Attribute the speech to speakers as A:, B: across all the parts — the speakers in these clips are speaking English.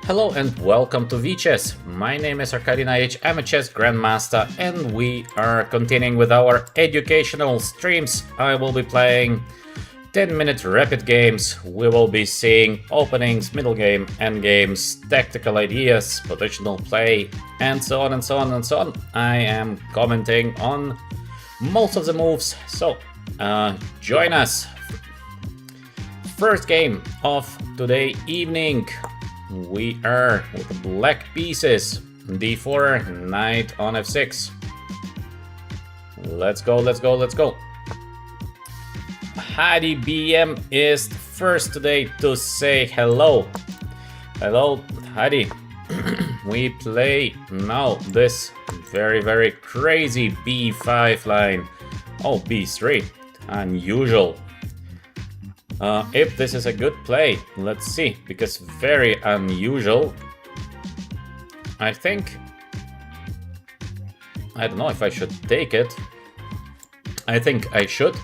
A: Hello and welcome to VChess. My name is Naiditsch, I'm a chess grandmaster and we are continuing with our educational streams. I will be playing 10-minute rapid games. We will be seeing openings, middle game, end games, tactical ideas, positional play, and so on and so on and so on. I am commenting on most of the moves, so join us. First game of today evening. We are with black pieces. d4, knight on f6. Let's go, let's go, let's go. Hadi BM is first today to say hello. Hello, Hadi. We play now this very crazy b5 line. Oh, b3. Unusual. If this is a good play, let's see, because very unusual. I think, I don't know if I should take it. I think I should.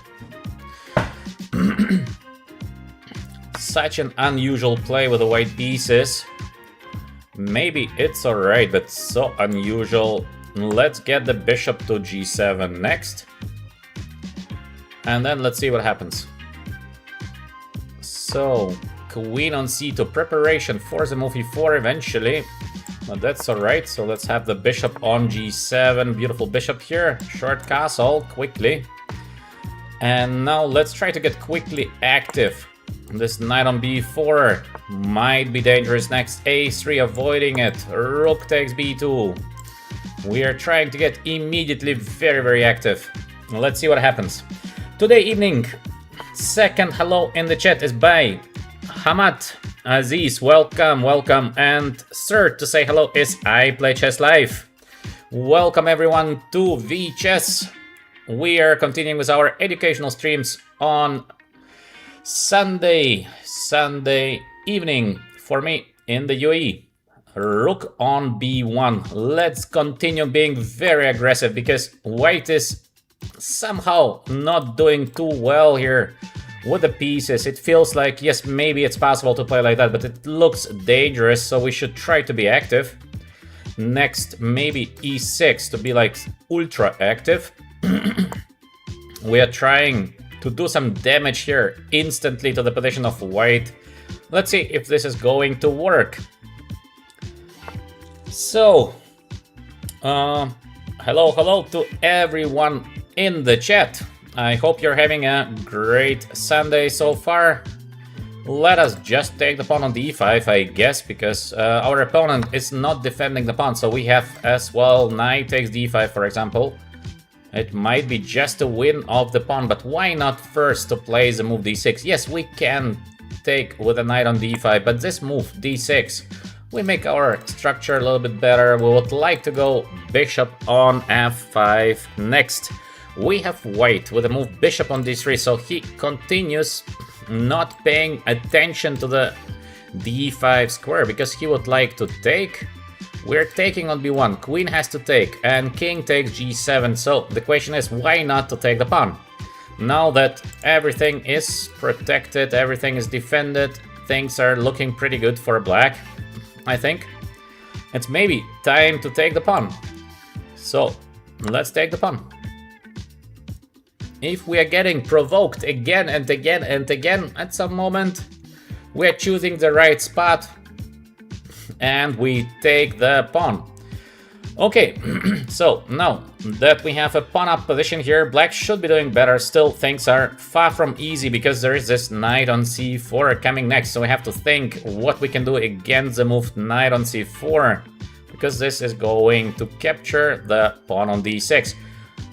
A: Such an unusual play with the white pieces. Maybe it's alright, but so unusual. Let's get the bishop to g7 next. And then let's see what happens. So, queen on c2, preparation for the move e4 eventually. But that's alright, so let's have the bishop on g7. Beautiful bishop here, short castle, quickly. And now let's try to get quickly active. This knight on b4 might be dangerous next. a3, avoiding it. Rook takes b2. We are trying to get immediately very active. Let's see what happens. Today evening, second hello in the chat is by Hamad Aziz. Welcome, welcome. And third to say hello is I Play Chess Live. Welcome everyone to VChess. We are continuing with our educational streams on Sunday evening for me in the UAE. Rook on b1. Let's continue being very aggressive because white is somehow not doing too well here with the pieces. It feels like, yes, maybe it's possible to play like that, but it looks dangerous, so we should try to be active. Next, maybe e6 to be like ultra active. We are trying to do some damage here instantly to the position of white. Let's see if this is going to work. So, hello to everyone in the chat. I hope you're having a great Sunday so far. Let us just take the pawn on d5, I guess, because our opponent is not defending the pawn, so we have as well knight takes d5, for example. It might be just a win of the pawn, but why not first to play the move d6? Yes, we can take with a knight on d5, but this move d6, we make our structure a little bit better. We would like to go bishop on f5 next. We have white with a move bishop on d3, so he continues not paying attention to the d5 square because he would like to take. We're taking on b1, queen has to take, and king takes g7, so the question is why not to take the pawn? Now that everything is protected, everything is defended, things are looking pretty good for black, I think. It's maybe time to take the pawn. So, let's take the pawn. If we are getting provoked again and again and again at some moment, we are choosing the right spot and we take the pawn. Okay, so now that we have a pawn up position here, black should be doing better. Still, things are far from easy because there is this knight on c4 coming next, so we have to think what we can do against the move knight on c4, because this is going to capture the pawn on d6.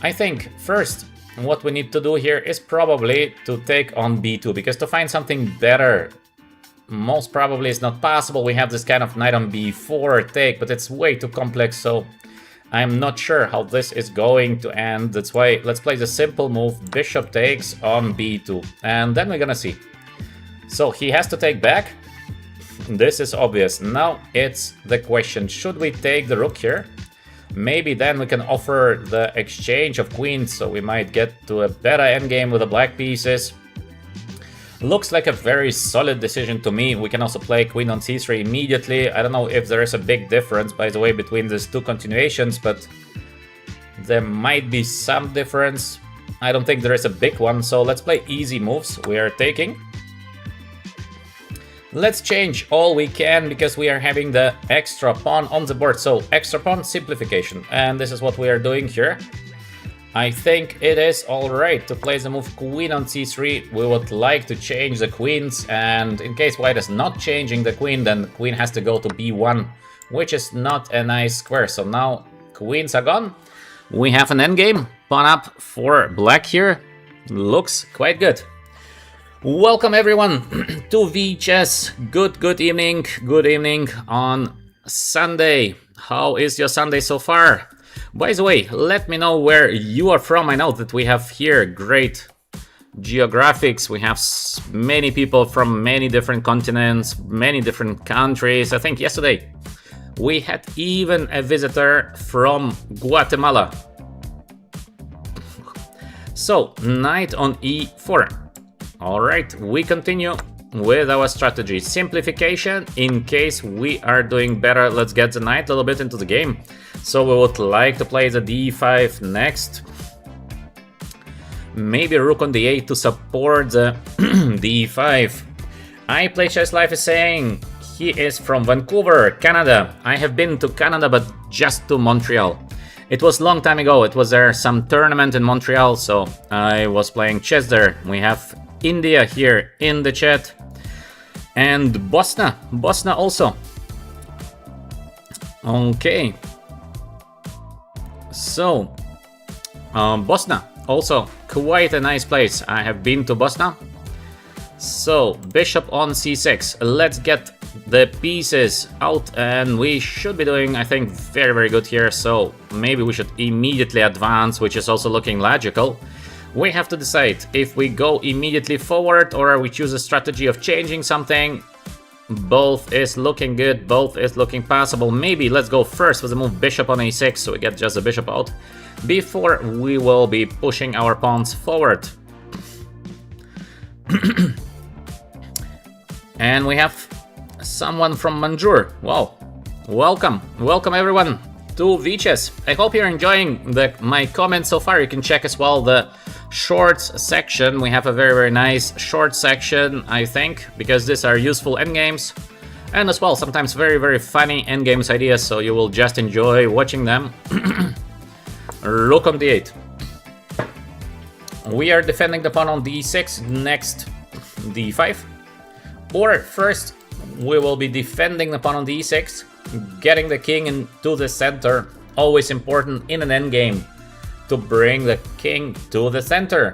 A: I think first what we need to do here is probably to take on b2, because to find something better most probably is not possible. We have this kind of knight on b4 take, but it's way too complex, so I'm not sure how this is going to end. That's why let's play the simple move, bishop takes on b2, and then we're gonna see. So he has to take back. This is obvious. Now it's the question, should we take the rook here? Maybe then we can offer the exchange of queens, so we might get to a better endgame with the black pieces. Looks like a very solid decision to me. We can also play queen on c3 immediately. I don't know if there is a big difference, by the way, between these two continuations, but there might be some difference. I don't think there is a big one, so let's play easy moves. We are taking. Let's change all we can because we are having the extra pawn on the board. So extra pawn simplification, and this is what we are doing here. I think it is alright to play the move queen on c3. We would like to change the queens, and in case white is not changing the queen, then the queen has to go to b1, which is not a nice square. So now queens are gone. We have an endgame. Pawn up for black here. Looks quite good. Welcome everyone to VChess. Good evening. Good evening on Sunday. How is your Sunday so far? By the way, let me know where you are from. I know that we have here great geographics. We have many people from many different continents, many different countries. I think yesterday we had even a visitor from Guatemala. So, knight on e4. Alright, we continue with our strategy. Simplification, in case we are doing better. Let's get the knight a little bit into the game. So we would like to play the d5 next. Maybe rook on d8 to support the d5. I Play Chess Life is saying he is from Vancouver, Canada. I have been to Canada, but just to Montreal. It was a long time ago. It was there some tournament in Montreal, so I was playing chess there. We have India here in the chat, and Bosnia also. Okay, so Bosnia also quite a nice place. I have been to Bosnia. So bishop on c6. Let's get the pieces out, and we should be doing, I think, very good here. So maybe we should immediately advance, which is also looking logical. We have to decide if we go immediately forward or we choose a strategy of changing something. Both is looking good, both is looking possible. Maybe let's go first with the move bishop on a6, so we get just the bishop out before we will be pushing our pawns forward. And we have someone from Manjur. Wow, welcome everyone to VChess. I hope you're enjoying my comments so far. You can check as well the shorts section. We have a very nice short section, I think, because these are useful endgames, and as well sometimes very funny endgames ideas, so you will just enjoy watching them. Rook on d8. We are defending the pawn on d6, next d5. Or first we will be defending the pawn on d6, getting the king into the center. Always important in an endgame to bring the king to the center.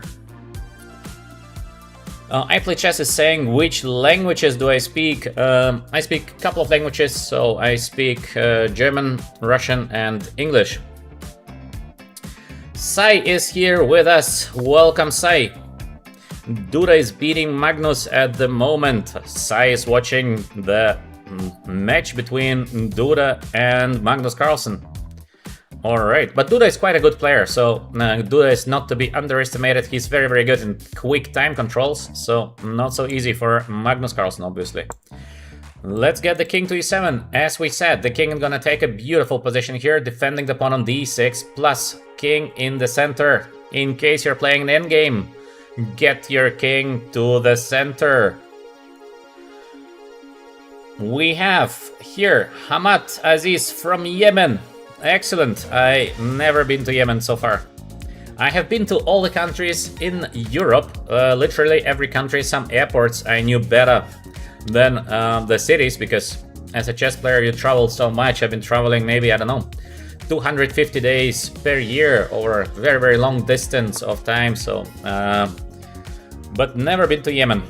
A: I Play Chess is saying, which languages do I speak? I speak a couple of languages, so I speak German, Russian, and English. Sai is here with us. Welcome, Sai. Duda is beating Magnus at the moment. Sai is watching the match between Duda and Magnus Carlsen. Alright, but Duda is quite a good player, so Duda is not to be underestimated. He's very good in quick time controls, so not so easy for Magnus Carlsen, obviously. Let's get the king to e7. As we said, the king is gonna take a beautiful position here, defending the pawn on d6, plus king in the center. In case you're playing an endgame, get your king to the center. We have here Hamad Aziz from Yemen. Excellent. I never been to Yemen so far. I have been to all the countries in Europe, literally every country. Some airports I knew better than the cities, because as a chess player you travel so much. I've been traveling maybe, I don't know, 250 days per year over a very long distance of time, so but never been to Yemen.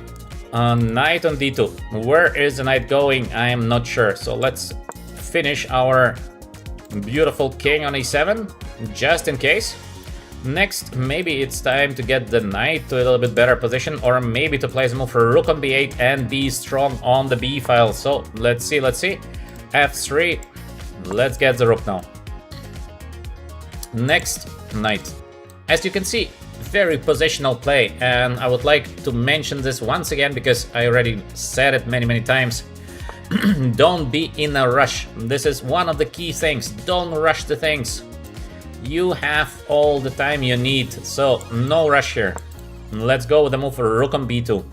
A: Knight on d2. Where is the knight going? I am not sure, so let's finish our beautiful king on e7 just in case. Next, maybe it's time to get the knight to a little bit better position, or maybe to play the move for rook on b8 and be strong on the b file. So let's see. f3. Let's get the rook now. Next, knight. As you can see, very positional play, and I would like to mention this once again because I already said it many times. Don't be in a rush. This is one of the key things. Don't rush the things. You have all the time you need, so no rush here. Let's go with the move for rook on b2.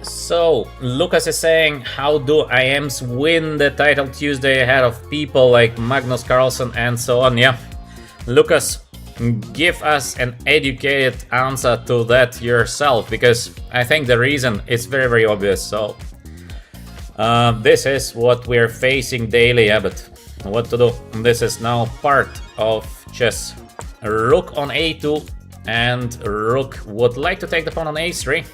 A: So, Lucas is saying, how do IMs win the title Tuesday ahead of people like Magnus Carlsen and so on? Yeah, Lucas, give us an educated answer to that yourself, because I think the reason is very obvious. So, this is what we're facing daily, yeah, but what to do? This is now part of chess. Rook on a2, and rook would like to take the pawn on a3.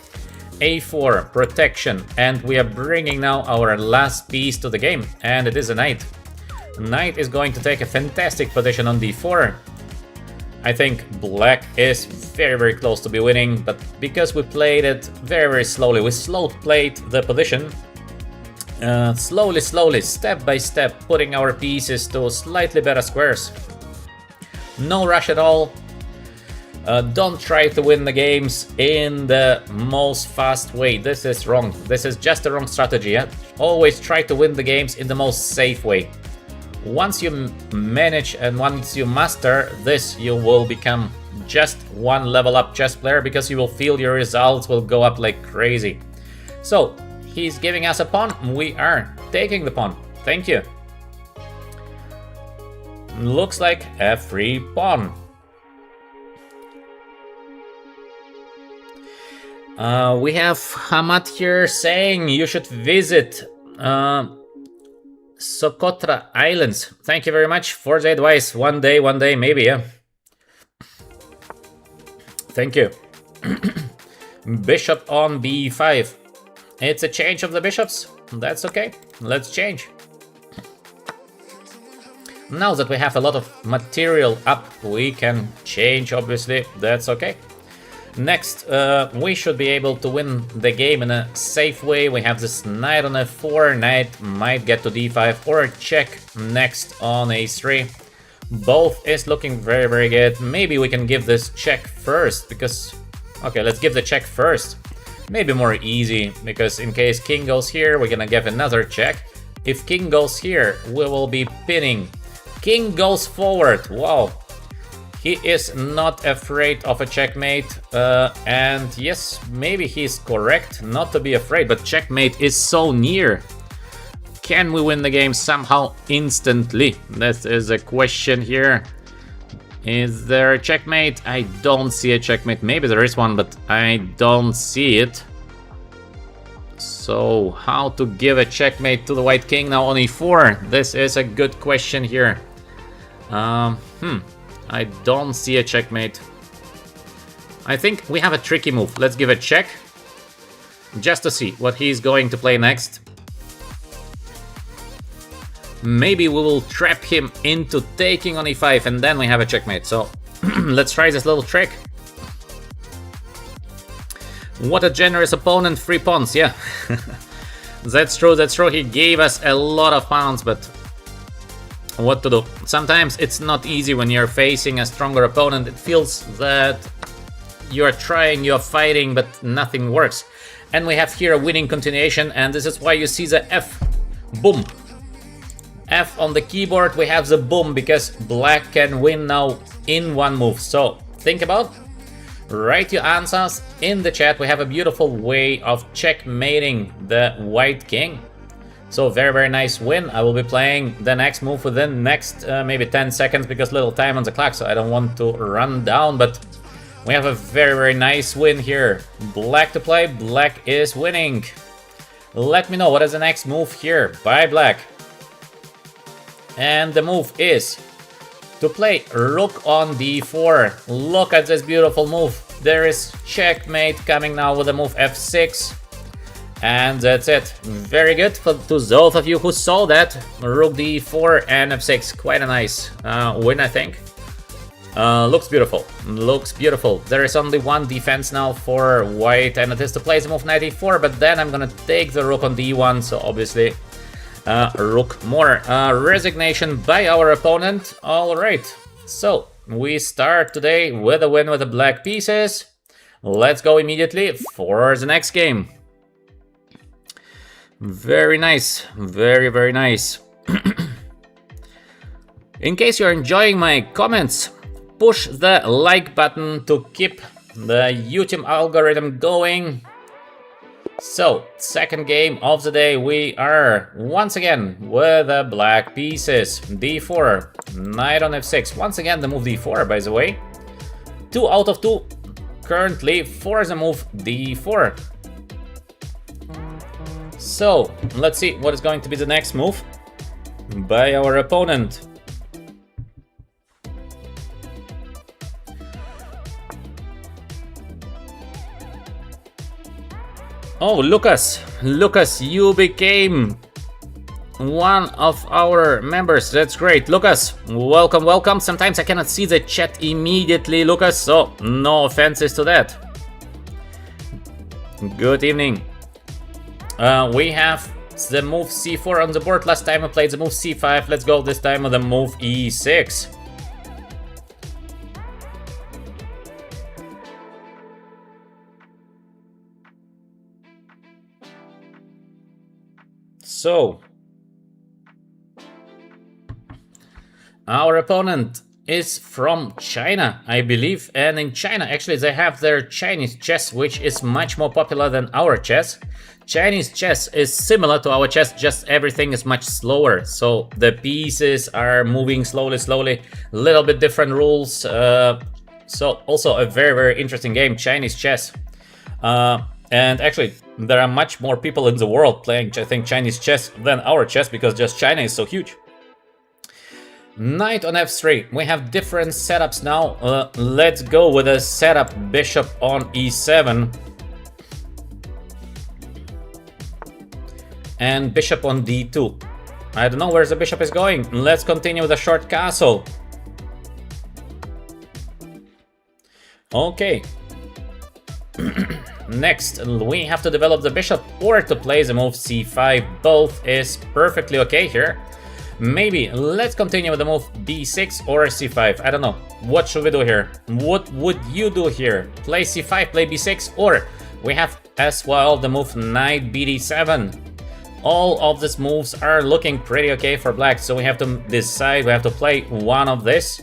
A: a4, protection, and we are bringing now our last piece to the game, and it is a knight. Knight is going to take a fantastic position on d4. I think black is very close to be winning, but because we played it very slowly, we slow played the position, slowly, step by step, putting our pieces to slightly better squares. No rush at all. Don't try to win the games in the most fast way. This is wrong. This is just the wrong strategy. Yeah? Always try to win the games in the most safe way. Once you manage and once you master this, you will become just one level up chess player, because you will feel your results will go up like crazy. So, he's giving us a pawn. We are taking the pawn. Thank you. Looks like a free pawn. We have Hamad here saying you should visit Socotra Islands. Thank you very much for the advice. One day, maybe, yeah. Thank you. Bishop on b5. It's a change of the bishops. That's okay. Let's change. Now that we have a lot of material up, we can change, obviously. That's okay. Next, we should be able to win the game in a safe way. We have this knight on f4, knight might get to d5 or check next on a3. Both is looking very good. Maybe we can give this check first, because... Okay, let's give the check first. Maybe more easy, because in case king goes here, we're gonna give another check. If king goes here, we will be pinning. King goes forward, wow. He is not afraid of a checkmate, and yes, maybe he's correct not to be afraid, but checkmate is so near. Can we win the game somehow instantly? That is a question here. Is there a checkmate? I don't see a checkmate. Maybe there is one, but I don't see it. So, how to give a checkmate to the white king now on e4? This is a good question here. I don't see a checkmate. I think we have a tricky move. Let's give a check, just to see what he's going to play next. Maybe we will trap him into taking on e5, and then we have a checkmate. So let's try this little trick. What a generous opponent, 3 pawns, yeah. That's true, he gave us a lot of pawns, but what to do? Sometimes it's not easy when you're facing a stronger opponent. It feels that you're trying, you're fighting, but nothing works. And we have here a winning continuation, and this is why you see the F. Boom. F on the keyboard, we have the boom, because black can win now in one move. So, think about, write your answers in the chat. We have a beautiful way of checkmating the white king. So very nice win. I will be playing the next move within next maybe 10 seconds, because little time on the clock, so I don't want to run down, but we have a very nice win here. Black to play, black is winning. Let me know what is the next move here by black. And the move is to play rook on d4. Look at this beautiful move. There is checkmate coming now with the move f6. And that's it. Very good to those of you who saw that. Rook d4 and f6. Quite a nice win, I think. Looks beautiful. Looks beautiful. There is only one defense now for white, and it is to play the move knight e4, but then I'm gonna take the rook on d1, so obviously rook more. Resignation by our opponent. Alright, so we start today with a win with the black pieces. Let's go immediately for the next game. Very nice, very nice. In case you're enjoying my comments, push the like button to keep the YouTube algorithm going. So, second game of the day, we are once again with the black pieces. d4, knight on f6. Once again the move d4, by the way. 2 out of 2 currently for the move d4. So, let's see what is going to be the next move by our opponent. Oh, Lucas, you became one of our members. That's great. Lucas, welcome. Sometimes I cannot see the chat immediately, Lucas, so no offenses to that. Good evening. We have the move c4 on the board. Last time I played the move c5. Let's go this time with the move e6. So, our opponent is from China, I believe, and in China actually they have their Chinese chess, which is much more popular than our chess. Chinese chess is similar to our chess, just everything is much slower, so the pieces are moving slowly, little bit different rules, so also a very interesting game, Chinese chess. And actually, there are much more people in the world playing, I think, Chinese chess than our chess, because just China is so huge. Knight on f3. We have different setups now. Let's go with a setup bishop on e7. And bishop on d2. I don't know where the bishop is going. Let's continue with a short castle. Okay. Next, we have to develop the bishop or to play the move c5. Both is perfectly okay here. Maybe let's continue with the move b6 or c5. I don't know. What should we do here? What would you do here? Play c5, play b6, or we have as well the move knight bd7. All of these moves are looking pretty okay for black, so we have to decide. We have to play one of this.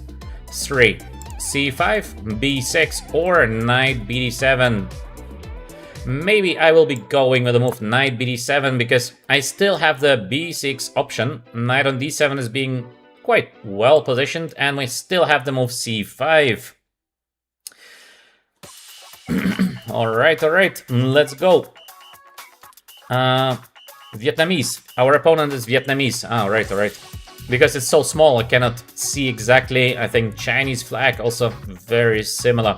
A: 3. c5, b6, or knight bd7. Maybe I will be going with the move knight bd7 because I still have the b6 option. Knight on d7 is being quite well positioned, and we still have the move c5. Alright, let's go. Vietnamese. Our opponent is Vietnamese. Alright. Because it's so small, I cannot see exactly. I think Chinese flag also very similar.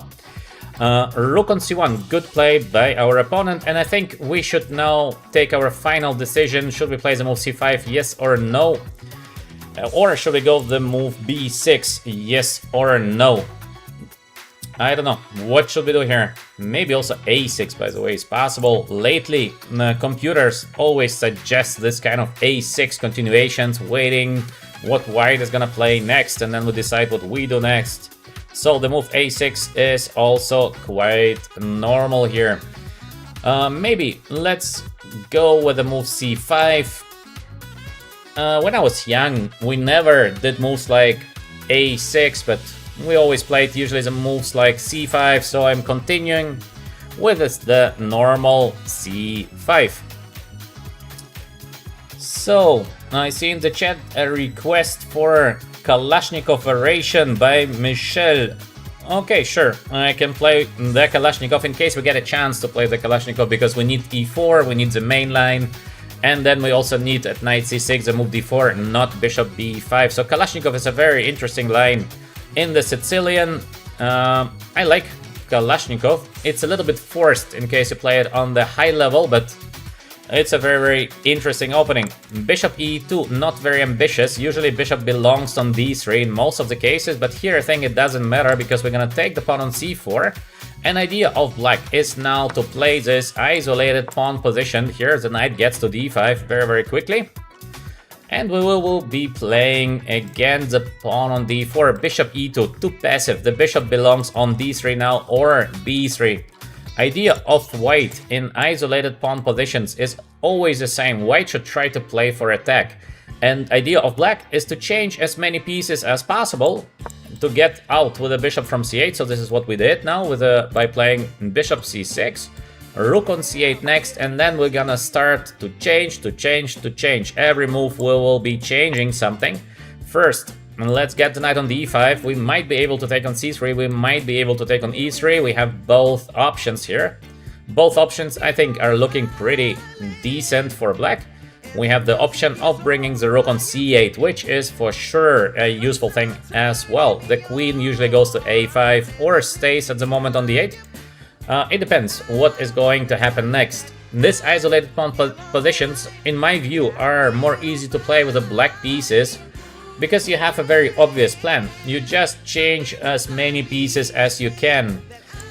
A: Rook on c1, good play by our opponent, and I think we should now take our final decision. Should we play the move c5, yes or no? Or should we go the move b6, yes or no? I don't know. What should we do here? Maybe also a6, by the way, is possible. Lately, computers always suggest this kind of a6 continuations, waiting what white is gonna play next, and then we decide what we do next. So the move a6 is also quite normal here. Maybe let's go with the move c5. When I was young, we never did moves like a6, but we always played usually the moves like c5, so I'm continuing with the normal c5. So, I see in the chat a request for Kalashnikov variation by Michelle. Okay, sure, I can play the Kalashnikov in case we get a chance to play the Kalashnikov, because we need e4, we need the main line, and then we also need at knight c6 the move d4, not bishop b5. So Kalashnikov is a very interesting line in the Sicilian. I like Kalashnikov. It's a little bit forced in case you play it on the high level, but it's a very interesting opening. Bishop e2, not very ambitious. Usually bishop belongs on d3 in most of the cases, but here I think it doesn't matter because we're gonna take the pawn on c4. An idea of black is now to play this isolated pawn position. Here the knight gets to d5 very quickly. And we will be playing again the pawn on d4, bishop e2, too passive. The bishop belongs on d3 now, or b3. Idea of white in isolated pawn positions is always the same. White should try to play for attack. And idea of black is to change as many pieces as possible to get out with a bishop from c8. So this is what we did now with by playing bishop c6. Rook on c8 next, and then we're gonna start to change. Every move we will be changing something. First, let's get the knight on d5. We might be able to take on c3, we might be able to take on e3. We have both options here. Both options, I think, are looking pretty decent for black. We have the option of bringing the rook on c8, which is for sure a useful thing as well. The queen usually goes to a5 or stays at the moment on d8. It depends what is going to happen next. This isolated pawn positions, in my view, are more easy to play with the black pieces because you have a very obvious plan. You just change as many pieces as you can.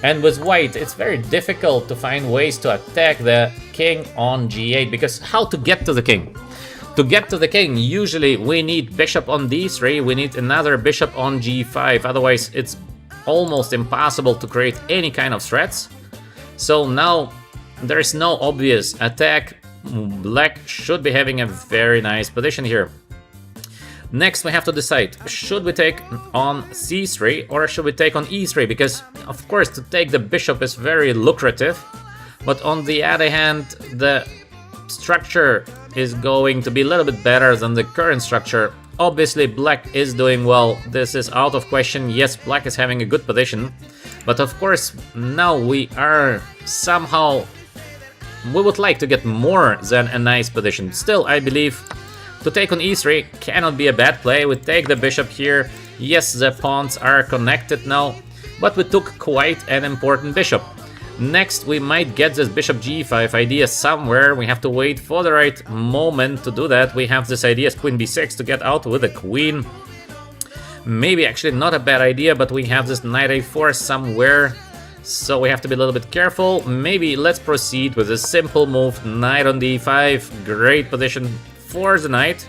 A: And with white, it's very difficult to find ways to attack the king on g8, because how to get to the king? To get to the king, usually we need bishop on d3, we need another bishop on g5, otherwise it's almost impossible to create any kind of threats. So now there is no obvious attack. Black should be having a very nice position here. Next we have to decide, should we take on c3 or should we take on e3? Because of course to take the bishop is very lucrative, but on the other hand the structure is going to be a little bit better than the current structure. Obviously black is doing well, this is out of question. Yes, black is having a good position, but of course now we are somehow, we would like to get more than a nice position. Still, I believe to take on e3 cannot be a bad play. We take the bishop here. Yes, the pawns are connected now, but we took quite an important bishop. Next, we might get this bishop g5 idea somewhere. We have to wait for the right moment to do that. We have this idea as queen b6 to get out with the queen. Maybe actually not a bad idea, but we have this knight a4 somewhere, so we have to be a little bit careful. Maybe let's proceed with a simple move, knight on d5. Great position for the knight.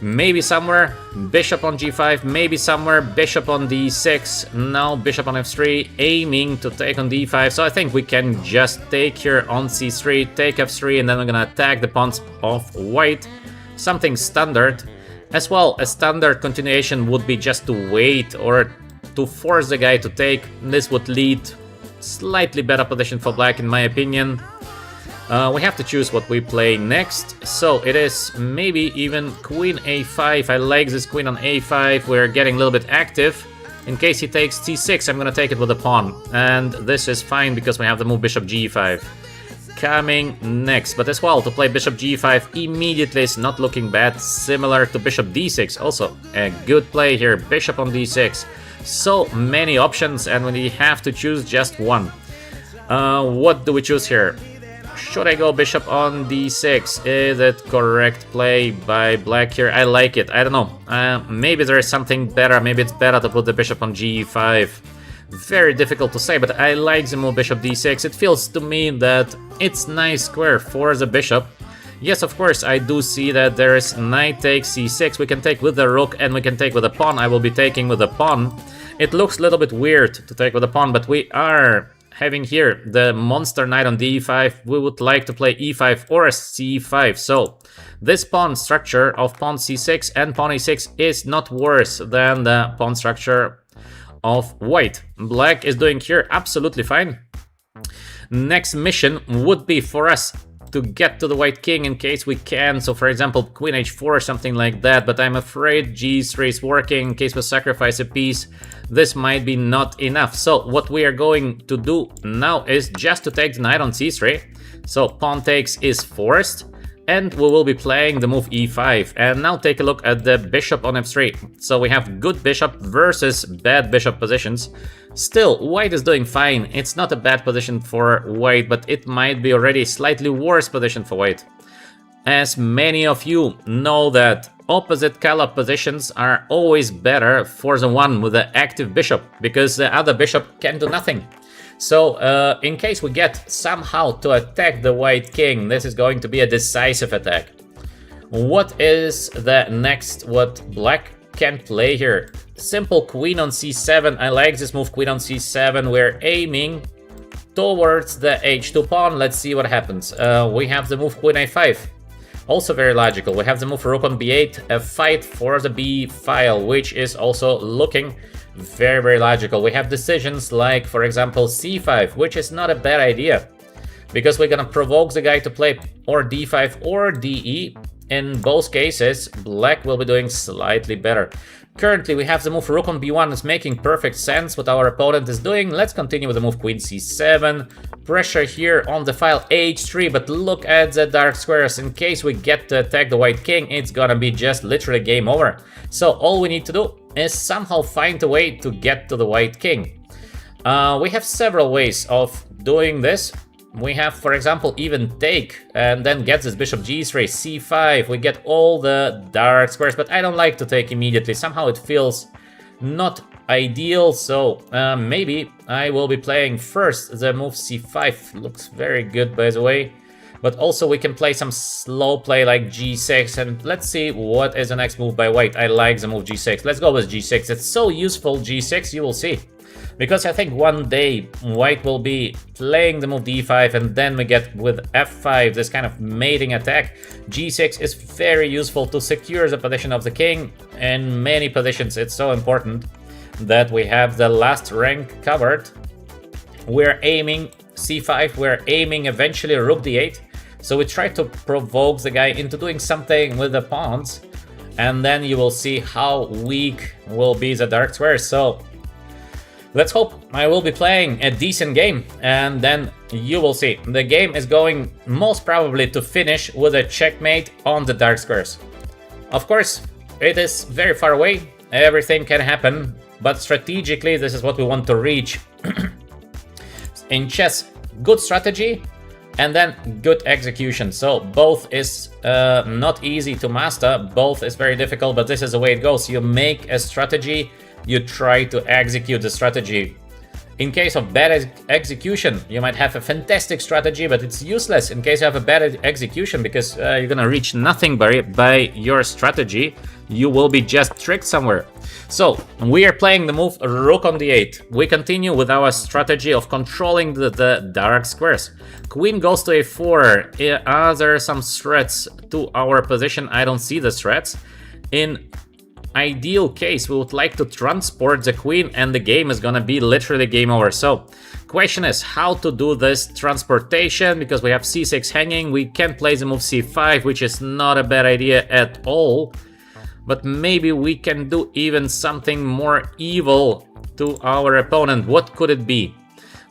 A: Maybe somewhere bishop on g5, maybe somewhere bishop on d6, now bishop on f3, aiming to take on d5. So I think we can just take here on c3, take f3, and then we're gonna attack the pawns of white. Something standard. As well, a standard continuation would be just to wait or to force the guy to take. This would lead slightly better position for black in my opinion. We have to choose what we play next, so it is maybe even queen a5. I like this queen on a5, we're getting a little bit active. In case he takes c6, I'm gonna take it with a pawn, and this is fine because we have the move bishop g5 coming next. But as well, to play bishop g5 immediately is not looking bad, similar to bishop d6, also a good play here, bishop on d6. So many options and we have to choose just one. What do we choose here? Should I go bishop on d6? Is it correct play by black here? I like it. I don't know. Maybe there is something better. Maybe it's better to put the bishop on g5. Very difficult to say, but I like the move bishop d6. It feels to me that it's nice square for the bishop. Yes, of course, I do see that there is knight takes c6. We can take with the rook and we can take with the pawn. I will be taking with the pawn. It looks a little bit weird to take with the pawn, but we are having here the monster knight on d5. We would like to play e5 or c5. So this pawn structure of pawn c6 and pawn e6 is not worse than the pawn structure of white. Black is doing here absolutely fine. Next mission would be for us to get to the white king in case we can. So for example, queen h4 or something like that, but I'm afraid g3 is working. In case we sacrifice a piece, this might be not enough. So what we are going to do now is just to take the knight on c3. So pawn takes is forced, and we will be playing the move e5. And now take a look at the bishop on f3. So we have good bishop versus bad bishop positions. Still, white is doing fine. It's not a bad position for white, but it might be already a slightly worse position for white. As many of you know that opposite color positions are always better for the one with the active bishop, because the other bishop can do nothing. So in case we get somehow to attack the white king, this is going to be a decisive attack. What is the next what black can play here? Simple queen on c7. I like this move, queen on c7. We're aiming towards the h2 pawn. Let's see what happens. We have the move queen a5. Also very logical. We have the move rook on b8, a fight for the b file, which is also looking very logical. We have decisions like, for example, c5, which is not a bad idea, because we're gonna provoke the guy to play or d5 or de. In both cases, black will be doing slightly better. Currently, we have the move rook on b1. It's making perfect sense what our opponent is doing. Let's continue with the move queen c7. Pressure here on the file h3, but look at the dark squares. In case we get to attack the white king, it's gonna be just literally game over. So all we need to do is somehow find a way to get to the white king. We have several ways of doing this. We have, for example, even take and then get this bishop g3, c5. We get all the dark squares, but I don't like to take immediately. Somehow it feels not ideal, so maybe I will be playing first the move c5. Looks very good, by the way. But also we can play some slow play like g6, and let's see what is the next move by white. I like the move g6. Let's go with g6. It's so useful, g6, you will see. Because I think one day white will be playing the move d5, and then we get with f5 this kind of mating attack. g6 is very useful to secure the position of the king. In many positions it's so important that we have the last rank covered. We're aiming c5, we're aiming eventually rook d8. So we try to provoke the guy into doing something with the pawns, and then you will see how weak will be the dark squares. So let's hope I will be playing a decent game, and then you will see. The game is going most probably to finish with a checkmate on the dark squares. Of course, it is very far away, everything can happen, but strategically this is what we want to reach. In chess, good strategy and then good execution. So both is not easy to master, both is very difficult, but this is the way it goes. You make a strategy, you try to execute the strategy. In case of bad execution, you might have a fantastic strategy, but it's useless in case you have a bad execution, because you're gonna reach nothing by your strategy. You will be just tricked somewhere. So we are playing the move rook on d8. We continue with our strategy of controlling the dark squares. Queen goes to a4. Are there some threats to our position? I don't see the threats. In ideal case, we would like to transport the queen, and the game is gonna be literally game over. So question is how to do this transportation, because we have c6 hanging. We can play the move c5, which is not a bad idea at all, but maybe we can do even something more evil to our opponent. What could it be?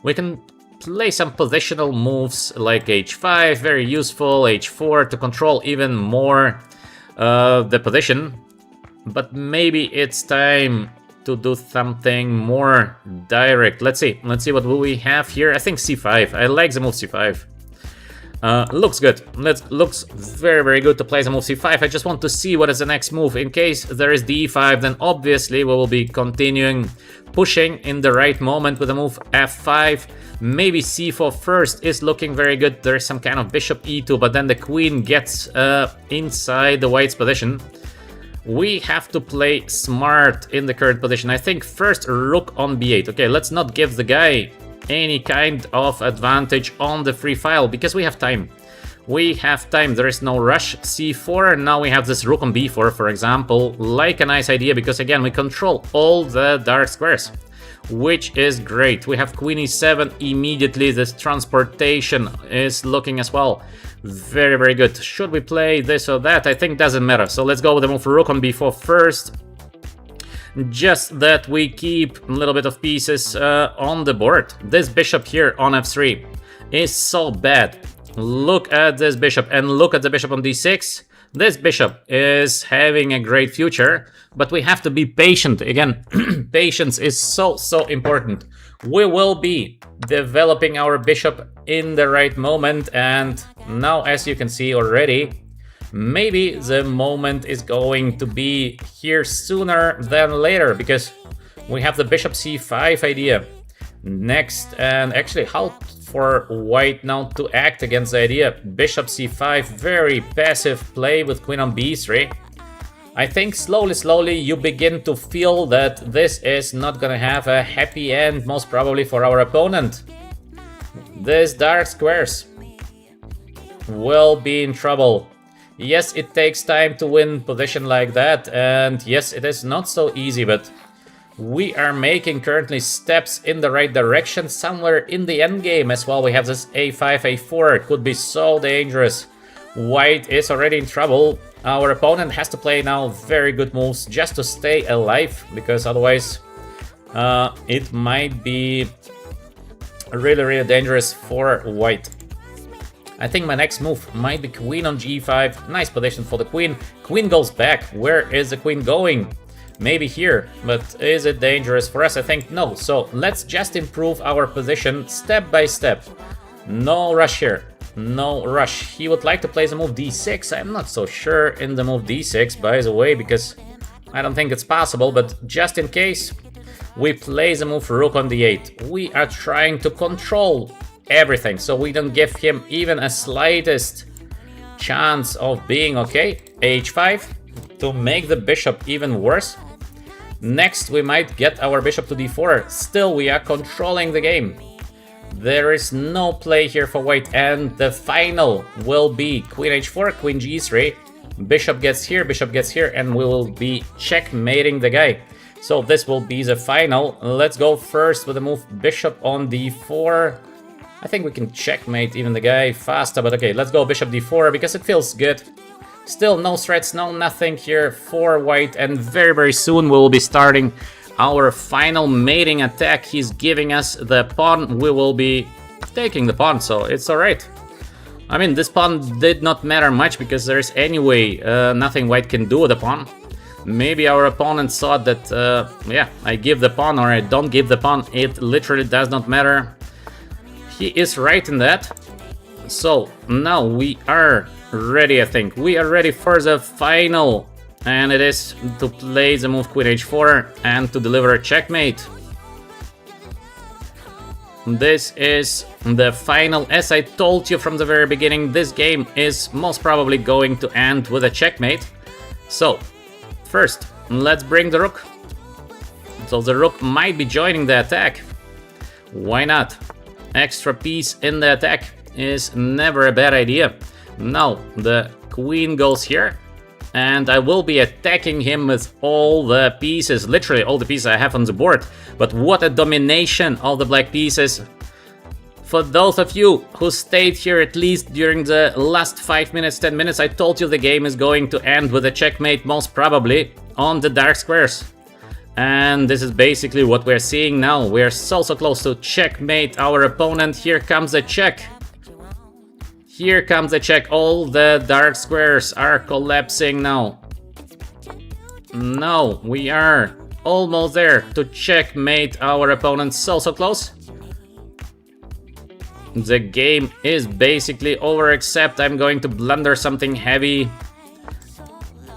A: We can play some positional moves like h5, very useful, h4 to control even more the position. But maybe it's time to do something more direct. Let's see what we have here. I think c5. I like the move c5. Looks good. Looks very good to play the move c5. I just want to see what is the next move. In case there is d5, then obviously we will be continuing pushing in the right moment with the move f5. Maybe c4 first is looking very good. There is some kind of bishop e2, but then the queen gets inside the white's position. We have to play smart in the current position. I think first rook on b8. Okay, let's not give the guy any kind of advantage on the free file, because we have time. We have time, there is no rush. c4, and now we have this rook on b4, for example, like a nice idea, because again, we control all the dark squares, which is great. We have queen e7 immediately. This transportation is looking as well very good. Should we play this or that? I think doesn't matter. So let's go with the move rook on b4 first, just that we keep a little bit of pieces on the board. This bishop here on f3 is so bad. Look at this bishop, and look at the bishop on d6. This bishop is having a great future, but we have to be patient. Again, patience is so important. We will be developing our bishop in the right moment, and now, as you can see already, maybe the moment is going to be here sooner than later, because we have the bishop c5 idea next. And actually, how for white now to act against the idea. Bishop c5, very passive play with queen on b3. I think slowly you begin to feel that this is not gonna have a happy end, most probably for our opponent. These dark squares will be in trouble. Yes, it takes time to win position like that, and yes, it is not so easy, but we are making currently steps in the right direction. Somewhere in the endgame as well, we have this a5, a4. It could be so dangerous. White is already in trouble. Our opponent has to play now very good moves just to stay alive, because otherwise it might be really dangerous for white. I think my next move might be queen on g5. Nice position for the queen. Queen goes back. Where is the queen going? Maybe here, but is it dangerous for us? I think no. So let's just improve our position step by step. No rush here. No rush. He would like to play the move d6. I'm not so sure in the move d6, by the way, because I don't think it's possible, but just in case, we play the move rook on d8. We are trying to control everything, so we don't give him even a slightest chance of being okay. h5 to make the bishop even worse. Next, we might get our bishop to d4. Still, we are controlling the game. There is no play here for white, and the final will be queen h4, queen g3. Bishop gets here, and we will be checkmating the guy. So this will be the final. Let's go first with the move bishop on d4. I think we can checkmate even the guy faster, but okay, let's go bishop d4 because it feels good. Still no threats, no nothing here for white, and very soon we will be starting our final mating attack. He's giving us the pawn, we will be taking the pawn, so it's alright. I mean, this pawn did not matter much because there is anyway nothing white can do with the pawn. Maybe our opponent thought that, yeah, I give the pawn or I don't give the pawn, it literally does not matter. He is right in that. So now we are ready, I think. We are ready for the final, and it is to play the move queen h4 and to deliver a checkmate. This is the final. As I told you from the very beginning, this game is most probably going to end with a checkmate. So first, let's bring the rook. So the rook might be joining the attack. Why not? Extra piece in the attack is never a bad idea. Now the queen goes here, and I will be attacking him with all the pieces, literally all the pieces I have on the board. But what a domination of the black pieces. For those of you who stayed here at least during the last 5 minutes, 10 minutes, I told you the game is going to end with a checkmate, most probably on the dark squares. And this is basically what we're seeing now. We're so close to checkmate our opponent. Here comes the check. Here comes the check. All the dark squares are collapsing now. No, we are almost there to checkmate our opponent. So close. The game is basically over, except I'm going to blunder something heavy.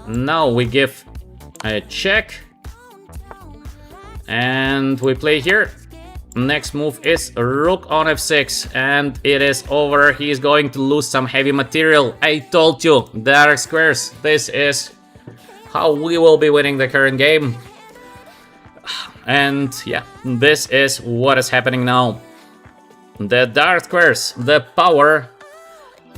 A: Now we give a check. And we play here. Next move is rook on f6, and it is over. He is going to lose some heavy material. I told you, dark squares. This is how we will be winning the current game. And yeah, this is what is happening now. The dark squares, the power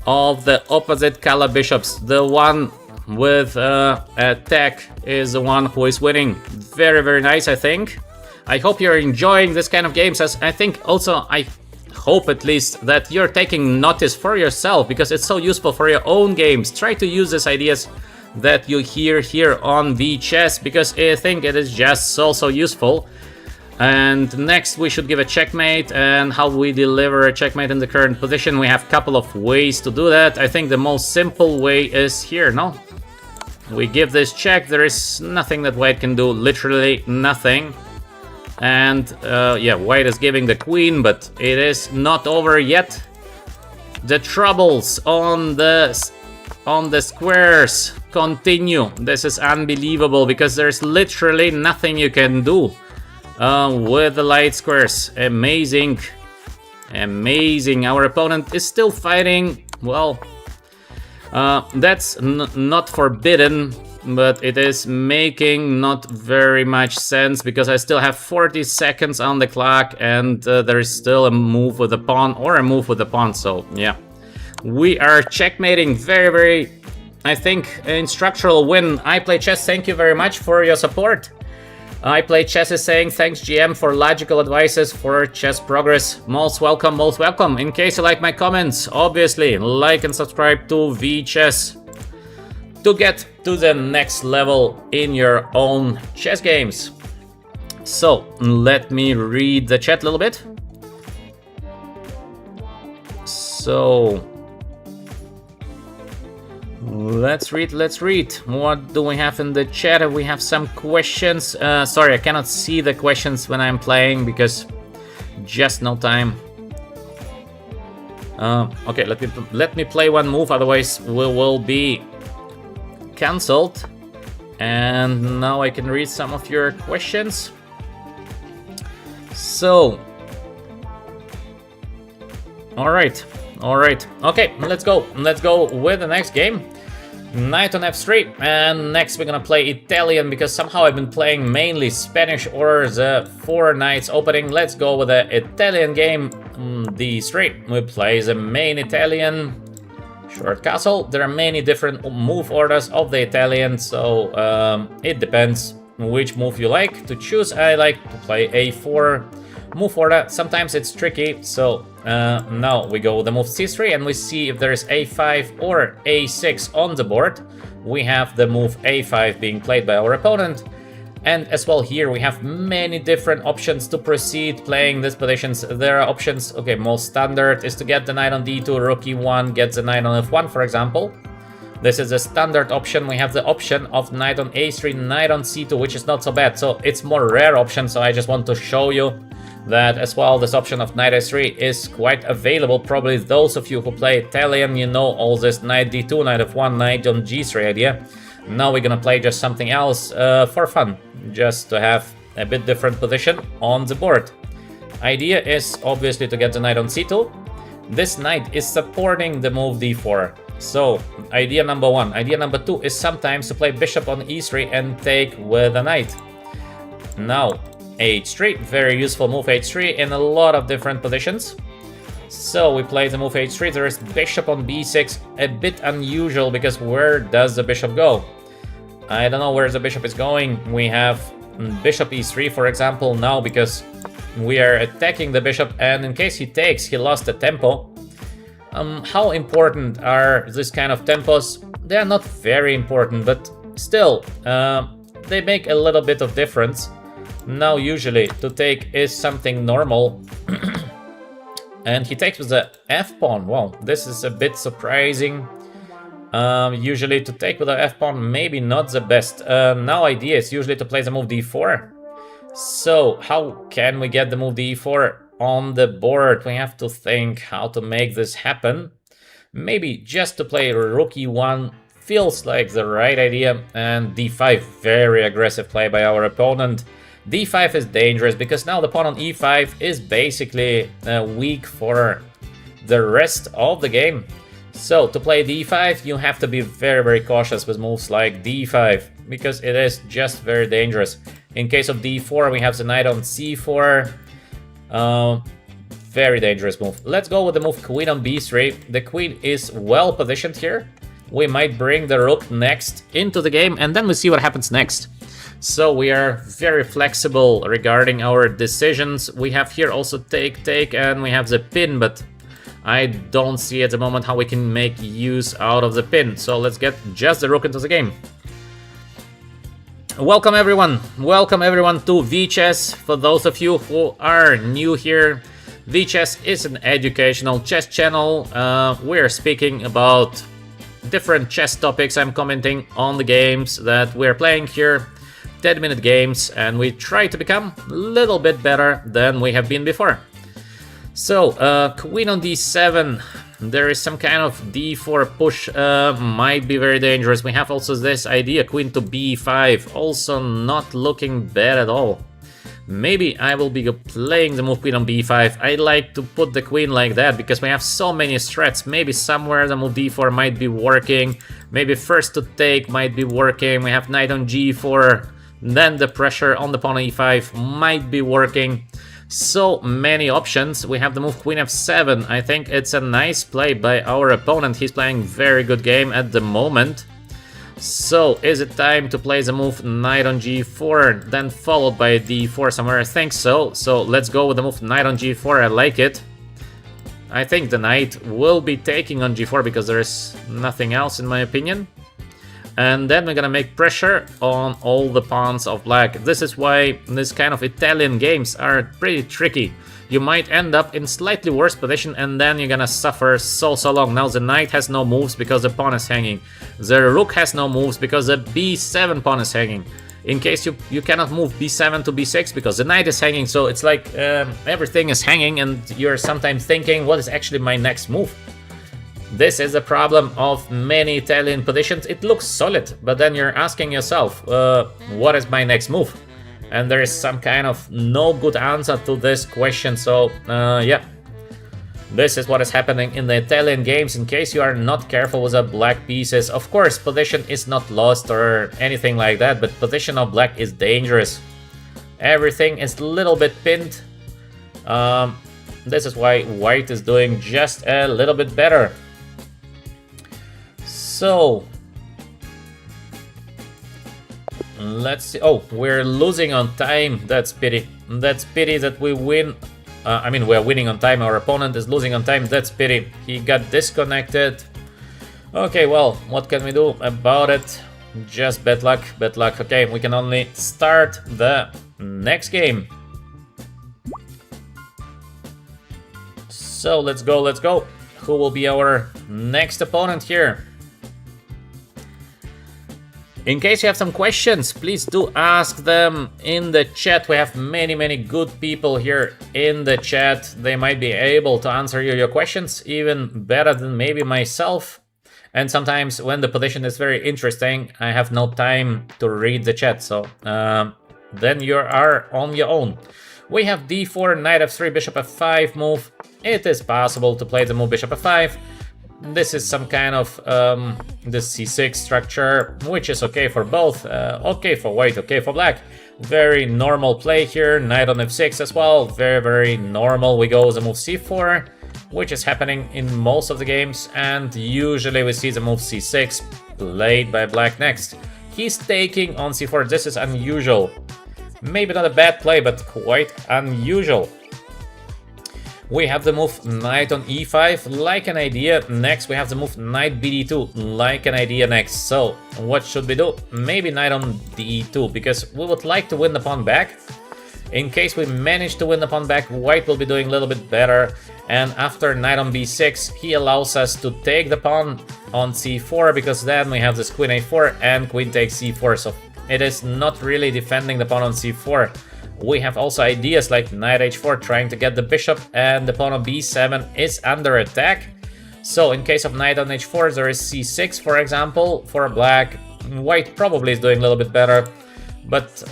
A: of the opposite color bishops. The one with attack is the one who is winning. Very nice, I think. I hope you're enjoying this kind of games, as I think also, I hope at least, that you're taking notice for yourself, because it's so useful for your own games. Try to use these ideas that you hear here on VChess, because I think it is just so useful. And next we should give a checkmate, and how we deliver a checkmate in the current position. We have a couple of ways to do that. I think the most simple way is here, no? We give this check, there is nothing that white can do, literally nothing. And yeah, white is giving the queen, but it is not over yet. The troubles on the squares continue. This is unbelievable, because there's literally nothing you can do with the light squares. Amazing. Amazing. Our opponent is still fighting. Well, that's not forbidden, but it is making not very much sense because I still have 40 seconds on the clock and there is still a move with a pawn or a move with a pawn. So yeah, we are checkmating. Very, very, I think, instructional win. I Play Chess, thank you very much for your support. I Play Chess is saying thanks GM for logical advices for chess progress. Most welcome, most welcome. In case you like my comments, obviously like and subscribe to VChess to get to the next level in your own chess games. So let me read the chat a little bit. So let's read. What do we have in the chat? We have some questions. Sorry, I cannot see the questions when I'm playing because just no time. Okay, let me play one move, otherwise we will be cancelled. And now I can read some of your questions. So, all right. Okay, let's go with the next game. Knight on f3, and next we're gonna play Italian because somehow I've been playing mainly Spanish or the 4 knights opening. Let's go with the Italian game. d3, we play the main Italian short castle. There are many different move orders of the Italian, so it depends which move you like to choose. I like to play a4 move order. Sometimes it's tricky, so now we go with the move c3 and we see if there is a5 or a6 on the board. We have the move a5 being played by our opponent, and as well here we have many different options to proceed playing these positions. There are options, okay, most standard is to get the knight on d2, rook e1, get the knight on f1, for example. This is a standard option. We have the option of knight on a3, knight on c2, which is not so bad, so it's more rare option, so I just want to show you that as well. This option of knight s3 is quite available. Probably those of you who play Italian, you know all this knight d2, knight f1, knight on g3 idea. Now we're gonna play just something else for fun, just to have a bit different position on the board. Idea is obviously to get the knight on c2. This knight is supporting the move d4. So idea number one. Idea number two is sometimes to play bishop on e3 and take with a knight. Now h3, very useful move h3 in a lot of different positions. So we play the move h3, there is bishop on b6, a bit unusual because where does the bishop go? I don't know where the bishop is going. We have bishop e3, for example, now because we are attacking the bishop, and in case he takes, he lost the tempo. How important are this kind of tempos? They are not very important, but still, they make a little bit of difference. Now usually to take is something normal. And he takes with the f-pawn. Wow, this is a bit surprising. Usually to take with the f-pawn, maybe not the best. Now idea is usually to play the move d4. So how can we get the move d4 on the board? We have to think how to make this happen. Maybe just to play rook e1 feels like the right idea. And d5, very aggressive play by our opponent. d5 is dangerous because now the pawn on e5 is basically weak for the rest of the game. So to play d5, you have to be very, very cautious with moves like d5 because it is just very dangerous. In case of d4, we have the knight on c4. Very dangerous move. Let's go with the move queen on b3. The queen is well positioned here. We might bring the rook next into the game and then we see what happens next. So we are very flexible regarding our decisions. We have here also take, and we have the pin, but I don't see at the moment how we can make use out of the pin. So let's get just the rook into the game. Welcome everyone to VChess. For those of you who are new here, VChess is an educational chess channel. We're speaking about different chess topics. I'm commenting on the games that we're playing here. 10-minute games, and we try to become a little bit better than we have been before. So, queen on d7, there is some kind of d4 push, might be very dangerous. We have also this idea, queen to b5, also not looking bad at all. Maybe I will be playing the move queen on b5. I like to put the queen like that because we have so many threats. Maybe somewhere the move d4 might be working. Maybe first to take might be working. We have knight on g4. Then the pressure on the pawn on e5 might be working. So many options. We have the move queen f7. I think it's a nice play by our opponent. He's playing very good game at the moment. So, is it time to play the move knight on g4, then followed by d4 somewhere? I think so. So, let's go with the move knight on g4. I like it. I think the knight will be taking on g4 because there is nothing else in my opinion. And then we're gonna make pressure on all the pawns of black. This is why this kind of Italian games are pretty tricky. You might end up in slightly worse position and then you're gonna suffer so long. Now the knight has no moves because the pawn is hanging. The rook has no moves because the b7 pawn is hanging. In case you cannot move b7 to b6 because the knight is hanging. So it's like everything is hanging and you're sometimes thinking, what is actually my next move? This is a problem of many Italian positions. It looks solid, but then you're asking yourself, what is my next move? And there is some kind of no good answer to this question. So yeah, this is what is happening in the Italian games. In case you are not careful with the black pieces, of course position is not lost or anything like that, but position of black is dangerous. Everything is a little bit pinned. This is why white is doing just a little bit better. So let's see. Oh, we're losing on time. That's pity. That's pity that we win. I mean, we're winning on time. Our opponent is losing on time. That's pity. He got disconnected. Okay, well, what can we do about it? Just bad luck, bad luck. Okay, we can only start the next game. So let's go, let's go. Who will be our next opponent here? In case you have some questions, please do ask them in the chat. We have many good people here in the chat. They might be able to answer your questions even better than maybe myself. And sometimes when the position is very interesting, I have no time to read the chat. So then you are on your own. We have d4, knight f3, bishop f5 move. It is possible to play the move bishop f5. This is some kind of the c6 structure, which is okay for both. Okay for white, okay for black. Very normal play here. Knight on f6 as well. Very normal. We go with the move c4, which is happening in most of the games. And usually we see the move c6 played by black next. He's taking on c4. This is unusual. Maybe not a bad play, but quite unusual. We have the move knight on e5, like an idea. Next we have the move knight bd2, like an idea next. So what should we do? Maybe knight on d2, because we would like to win the pawn back. In case we manage to win the pawn back, white will be doing a little bit better. And after knight on b6, he allows us to take the pawn on c4, because then we have this queen a4 and queen takes c4. So it is not really defending the pawn on c4. We have also ideas like knight h4 trying to get the bishop, and the pawn on b7 is under attack. So in case of knight on h4, there is c6, for example, for black. White probably is doing a little bit better, but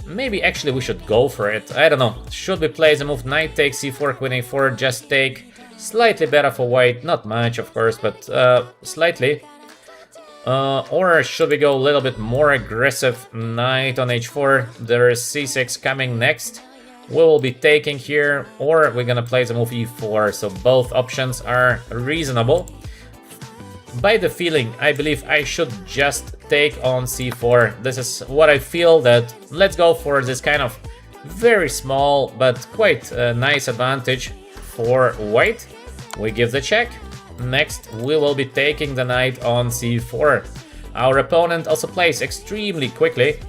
A: maybe actually we should go for it. I don't know. Should we play the move knight takes c4, queen a4, just take? Slightly better for white, not much of course, but slightly. Or should we go a little bit more aggressive? Knight on h4, there is c6 coming next. We will be taking here, or we're gonna play the move e4, so both options are reasonable. By the feeling, I believe I should just take on c4. This is what I feel, that let's go for this kind of very small but quite nice advantage for white. We give the check. Next, we will be taking the knight on c4. Our opponent also plays extremely quickly.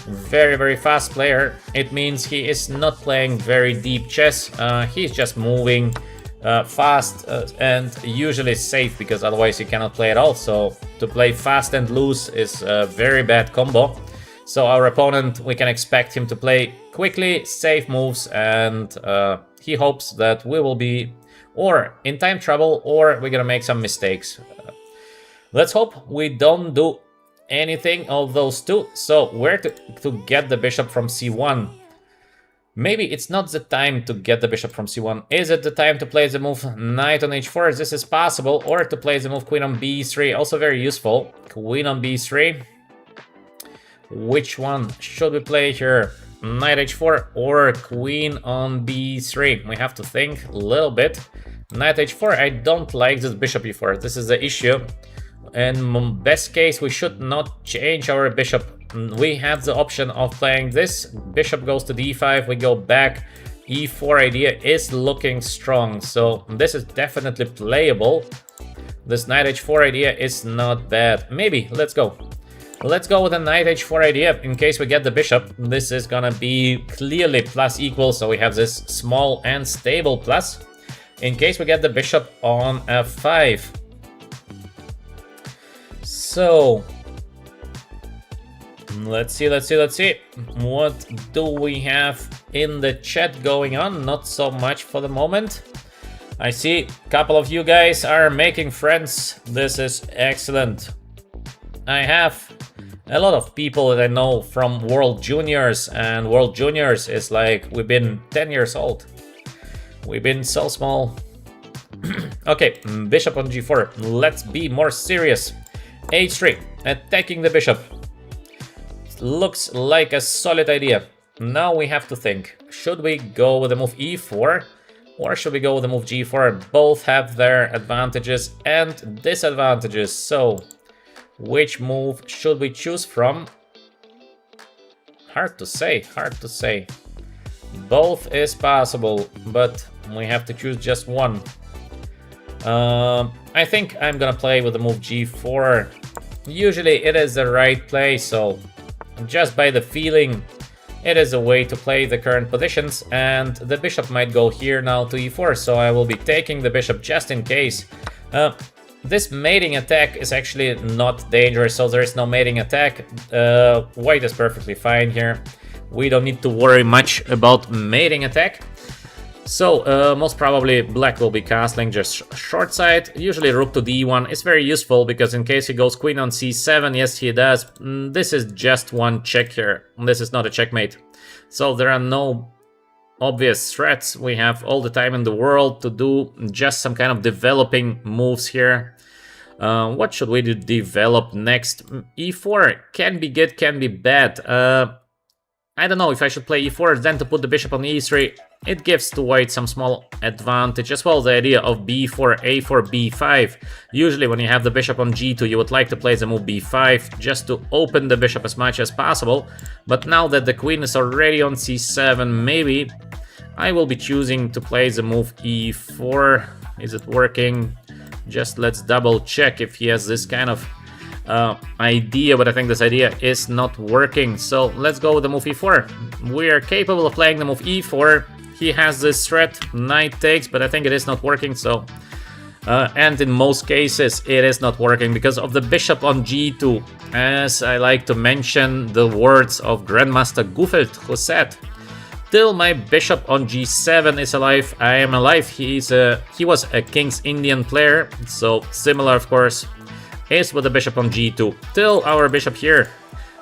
A: Very fast player. It means he is not playing very deep chess. He's just moving fast and usually safe, because otherwise you cannot play at all. So to play fast and loose is a very bad combo. So our opponent, we can expect him to play quickly, safe moves, and he hopes that we will be or in time trouble, or we're gonna make some mistakes. Let's hope we don't do anything of those two. So where to get the bishop from c1? Maybe it's not the time to get the bishop from c1. Is it the time to play the move knight on h4? This is possible. Or to play the move queen on b3, also very useful. Queen on b3. Which one should we play here? Knight h4 or queen on b3? We have to think a little bit. Knight h4, I don't like this bishop e4. This is the issue. In best case, we should not change our bishop. We have the option of playing this. Bishop goes to d5, we go back. e4 idea is looking strong, so this is definitely playable. This knight h4 idea is not bad. Maybe, let's go. Let's go with a knight h4 idea in case we get the bishop. This is gonna be clearly plus equal, so we have this small and stable plus. In case we get the bishop on f5. So, let's see. What do we have in the chat going on? Not so much for the moment. I see a couple of you guys are making friends. This is excellent. I have a lot of people that I know from World Juniors, and World Juniors is like, we've been 10 years old. We've been so small. Okay, bishop on g4. Let's be more serious. h3, attacking the bishop. Looks like a solid idea. Now we have to think. Should we go with the move e4 or should we go with the move g4? Both have their advantages and disadvantages. So, which move should we choose from? Hard to say. Both is possible, but we have to choose just one. I think I'm gonna play with the move g4. Usually it is the right play, so just by the feeling, it is a way to play the current positions, and the bishop might go here now to e4, so I will be taking the bishop just in case. This mating attack is actually not dangerous, so there is no mating attack. White is perfectly fine here. We don't need to worry much about mating attack. So, most probably black will be castling just short side. Usually rook to d1 is very useful because in case he goes queen on c7, yes he does. This is just one check here. This is not a checkmate. So there are no obvious threats. We have all the time in the world to do just some kind of developing moves here. What should we develop next? e4 can be good, can be bad. I don't know if I should play e4, then to put the bishop on e3. It gives to white some small advantage, as well as the idea of b4, a4, b5. Usually when you have the bishop on g2, you would like to play the move b5, just to open the bishop as much as possible. But now that the queen is already on c7, maybe I will be choosing to play the move e4. Is it working? Just let's double check if he has this kind of idea, but I think this idea is not working. So let's go with the move e4. We are capable of playing the move e4. He has this threat, knight takes, but I think it is not working. So, and in most cases it is not working because of the bishop on g2. As I like to mention the words of Grandmaster Guffelt, who said, "Till my bishop on g7 is alive, I am alive." He was a King's Indian player, so similar, of course, is with the bishop on g2. Till our bishop here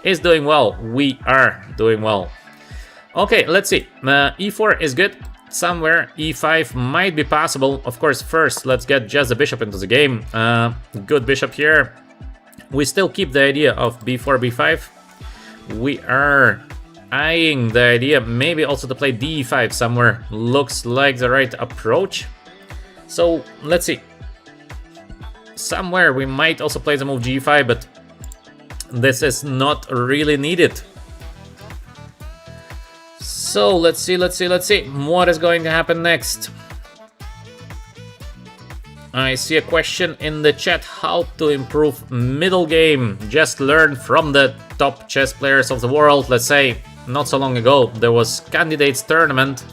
A: is doing well, we are doing well. Okay, let's see. e4 is good. Somewhere e5 might be possible. Of course, first let's get just the bishop into the game. Good bishop here. We still keep the idea of b4, b5. We are eyeing the idea maybe also to play d5 somewhere. Looks like the right approach. So let's see. Somewhere we might also play the move g5, but this is not really needed. So let's see what is going to happen next. I see a question in the chat: how to improve middle game. Just learn from the top chess players of the world. Let's say not so long ago there was candidates tournament.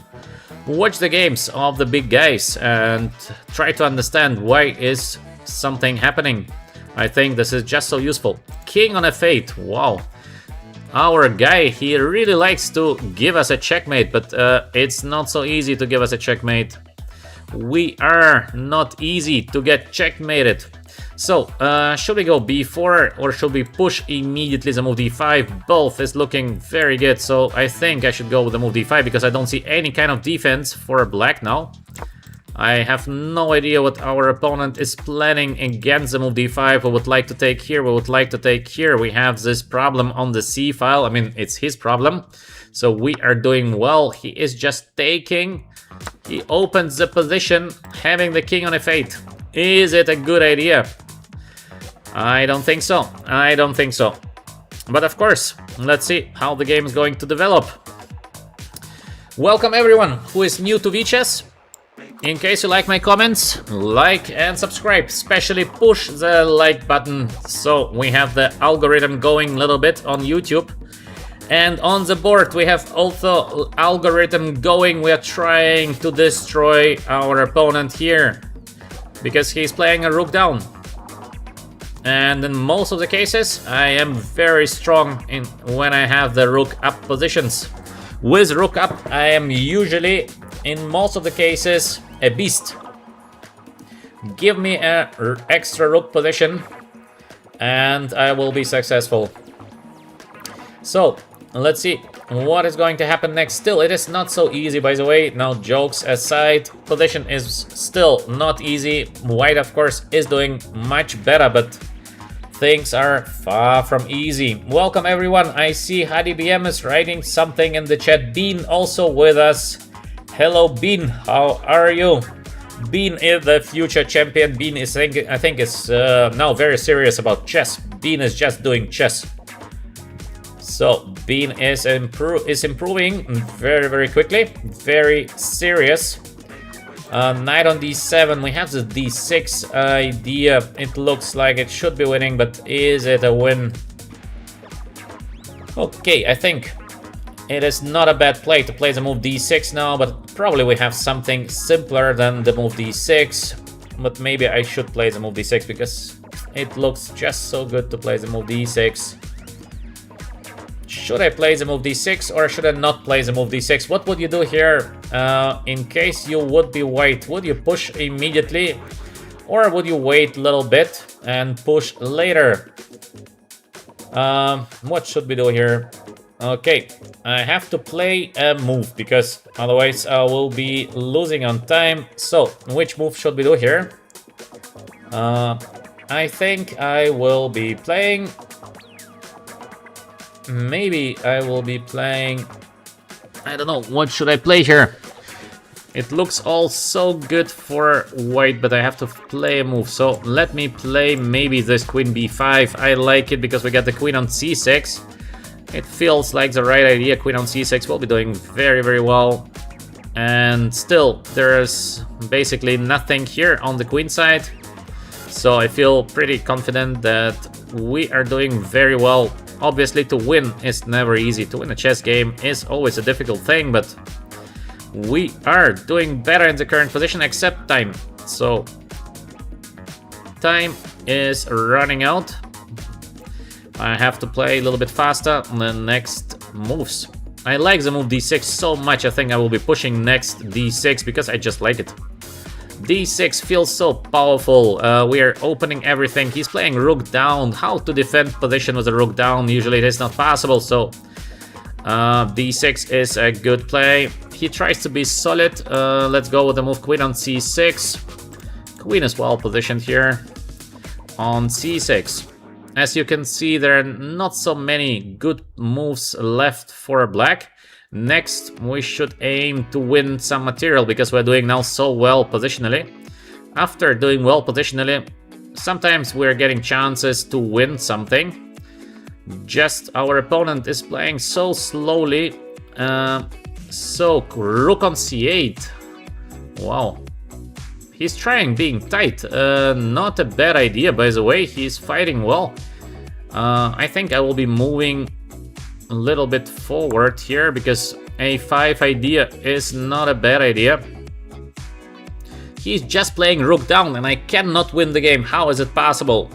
A: Watch the games of the big guys and try to understand why is something happening. I think this is just so useful. King on f8, wow. Our guy, he really likes to give us a checkmate, but it's not so easy to give us a checkmate. We are not easy to get checkmated. So, should we go b4 or should we push immediately the move d5? Both is looking very good, so I think I should go with the move d5 because I don't see any kind of defense for black now. I have no idea what our opponent is planning against the move d5. We would like to take here, we would like to take here. We have this problem on the c file. I mean, it's his problem. So we are doing well. He is just taking. He opens the position, having the king on f8. Is it a good idea? I don't think so. I don't think so. But of course, let's see how the game is going to develop. Welcome everyone who is new to VChess. In case you like my comments, like and subscribe. Especially push the like button so we have the algorithm going a little bit on YouTube. And on the board we have also algorithm going. We are trying to destroy our opponent here because he's playing a rook down. And in most of the cases, I am very strong in when I have the rook up positions. With rook up, I am usually, in most of the cases, a beast. Give me an extra rook position, and I will be successful. So, let's see what is going to happen next. Still, it is not so easy, by the way. Now, jokes aside, position is still not easy. White, of course, is doing much better, but things are far from easy. Welcome everyone. I see HadiBM is writing something in the chat. Bean also with us. Hello Bean, how are you? Bean is the future champion. Bean is, I think is now very serious about chess. Bean is just doing chess. So Bean is improving very quickly. Very serious. Knight on d7, we have the d6 idea. It looks like it should be winning, but is it a win? Okay, I think it is not a bad play to play the move d6 now, but probably we have something simpler than the move d6. But maybe I should play the move d6 because it looks just so good to play the move d6. Should I play the move d6 or should I not play the move d6? What would you do here in case you would be white? Would you push immediately or would you wait a little bit and push later? What should we do here? Okay, I have to play a move because otherwise I will be losing on time. So, which move should we do here? I think I will be playing... Maybe I will be playing... I don't know, what should I play here? It looks all so good for white, but I have to play a move. So let me play maybe this queen b5. I like it because we got the queen on c6. It feels like the right idea. Queen on c6 will be doing very well. And still, there's basically nothing here on the queen side. So I feel pretty confident that we are doing very well. Obviously, to win is never easy. To win a chess game is always a difficult thing, but we are doing better in the current position, except time. So, time is running out. I have to play a little bit faster on the next moves. I like the move d6 so much, I think I will be pushing next d6 because I just like it. d6 feels so powerful. We are opening everything. He's playing rook down. How to defend position with a rook down? Usually it is not possible, so d6 is a good play. He tries to be solid. Let's go with the move queen on c6. Queen is well positioned here on c6. As you can see, there are not so many good moves left for black. Next, we should aim to win some material because we're doing now so well positionally. After doing well positionally, sometimes we're getting chances to win something. Just our opponent is playing so slowly. So, rook on c8. Wow. He's trying being tight. Not a bad idea, by the way. He's fighting well. I think I will be moving a little bit forward here because a5 idea is not a bad idea. He's just playing rook down and I cannot win the game. How is it possible?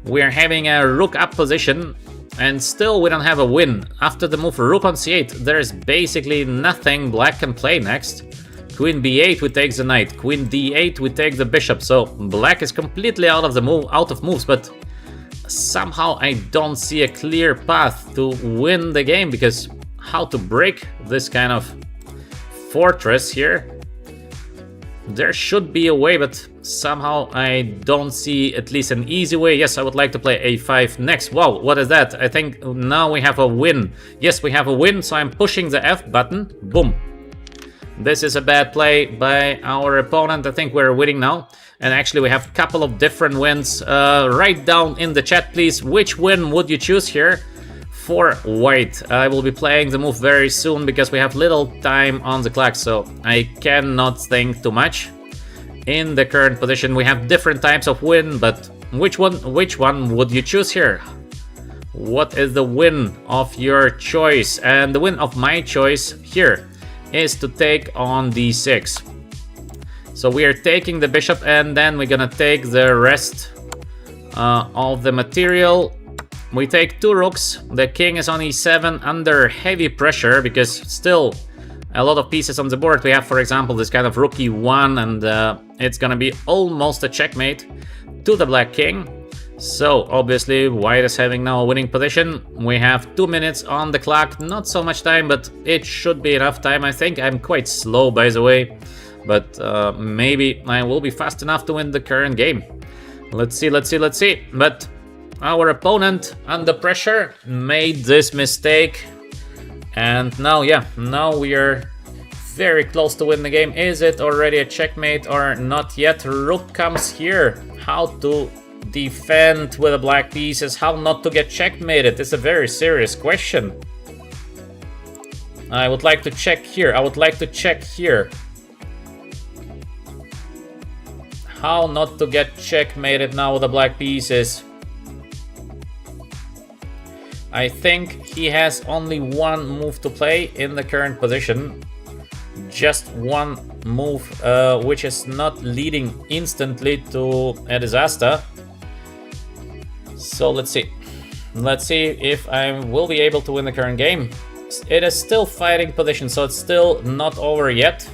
A: We're having a rook up position and still we don't have a win. After the move rook on c8, there's basically nothing black can play next. Queen b8, we take the knight. Queen d8, we take the bishop. So black is completely out of moves, but somehow I don't see a clear path to win the game, because how to break this kind of fortress here? There should be a way, but somehow I don't see at least an easy way. Yes, I would like to play a5 next. Wow, what is that? I think now we have a win. Yes, we have a win, so I'm pushing the F button. Boom. This is a bad play by our opponent. I think we're winning now. And actually we have a couple of different wins. Write down in the chat, please, which win would you choose here for white. I will be playing the move very soon because we have little time on the clock, so I cannot think too much. In the current position, we have different types of win, but which one would you choose here? What is the win of your choice? And the win of my choice here is to take on d6. So we are taking the bishop, and then we're gonna take the rest of the material. We take 2 rooks. The king is on e7 under heavy pressure because still a lot of pieces on the board. We have, for example, this kind of rook e1, and it's gonna be almost a checkmate to the black king. So obviously white is having now a winning position. We have 2 minutes on the clock, not so much time, but it should be enough time. I think I'm quite slow, by the way, but maybe I will be fast enough to win the current game. Let's see. But our opponent, under pressure, made this mistake, and now we are very close to win the game. Is it already a checkmate or not yet? Rook comes here. How to defend with the black pieces, how not to get checkmated? It's a very serious question. I would like to check here. How not to get checkmated now with the black pieces. I think he has only one move to play in the current position. Just one move, which is not leading instantly to a disaster. So let's see. Let's see if I will be able to win the current game. It is still fighting position, so it's still not over yet.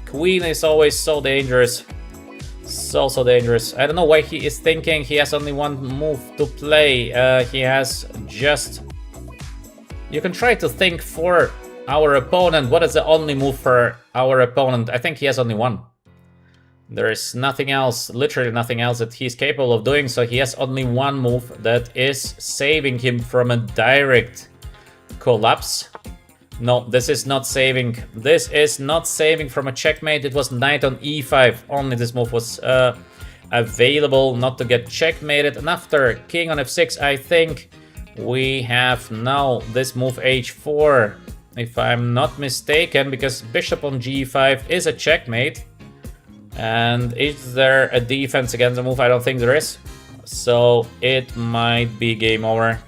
A: Queen is always so dangerous. So dangerous. I don't know why he is thinking he has only one move to play. He has just... You can try to think for our opponent. What is the only move for our opponent? I think he has only one. There is nothing else, literally nothing else that he's capable of doing. So he has only one move that is saving him from a direct collapse. No, this is not saving. This is not saving from a checkmate. It was knight on e5. Only this move was available not to get checkmated. And after king on f6, I think we have now this move h4, if I'm not mistaken, because bishop on g5 is a checkmate. And is there a defense against the move? I don't think there is. So it might be game over.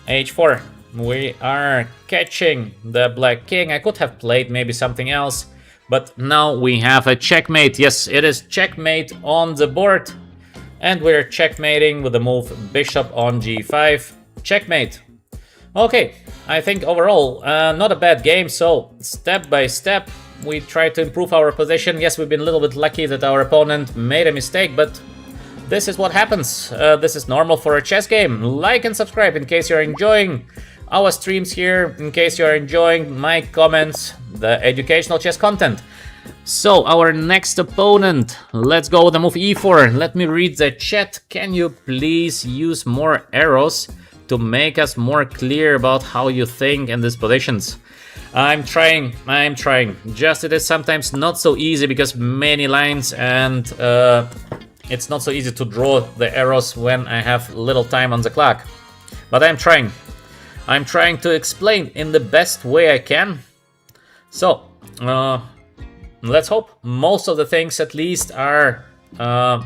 A: h4. We are catching the black king. I could have played maybe something else, but now we have a checkmate. Yes, it is checkmate on the board. And we're checkmating with the move bishop on g5. Checkmate. Okay, I think overall, not a bad game. So step by step, we try to improve our position. Yes, we've been a little bit lucky that our opponent made a mistake, but this is what happens. This is normal for a chess game. Like and subscribe in case you're enjoying our streams here, in case you're enjoying my comments, the educational chess content. So our next opponent, let's go with the move e4. Let me read the chat. Can you please use more arrows to make us more clear about how you think in these positions? I'm trying. Just it is sometimes not so easy because many lines, and it's not so easy to draw the arrows when I have little time on the clock. But I'm trying. I'm trying to explain in the best way I can. So, let's hope most of the things at least are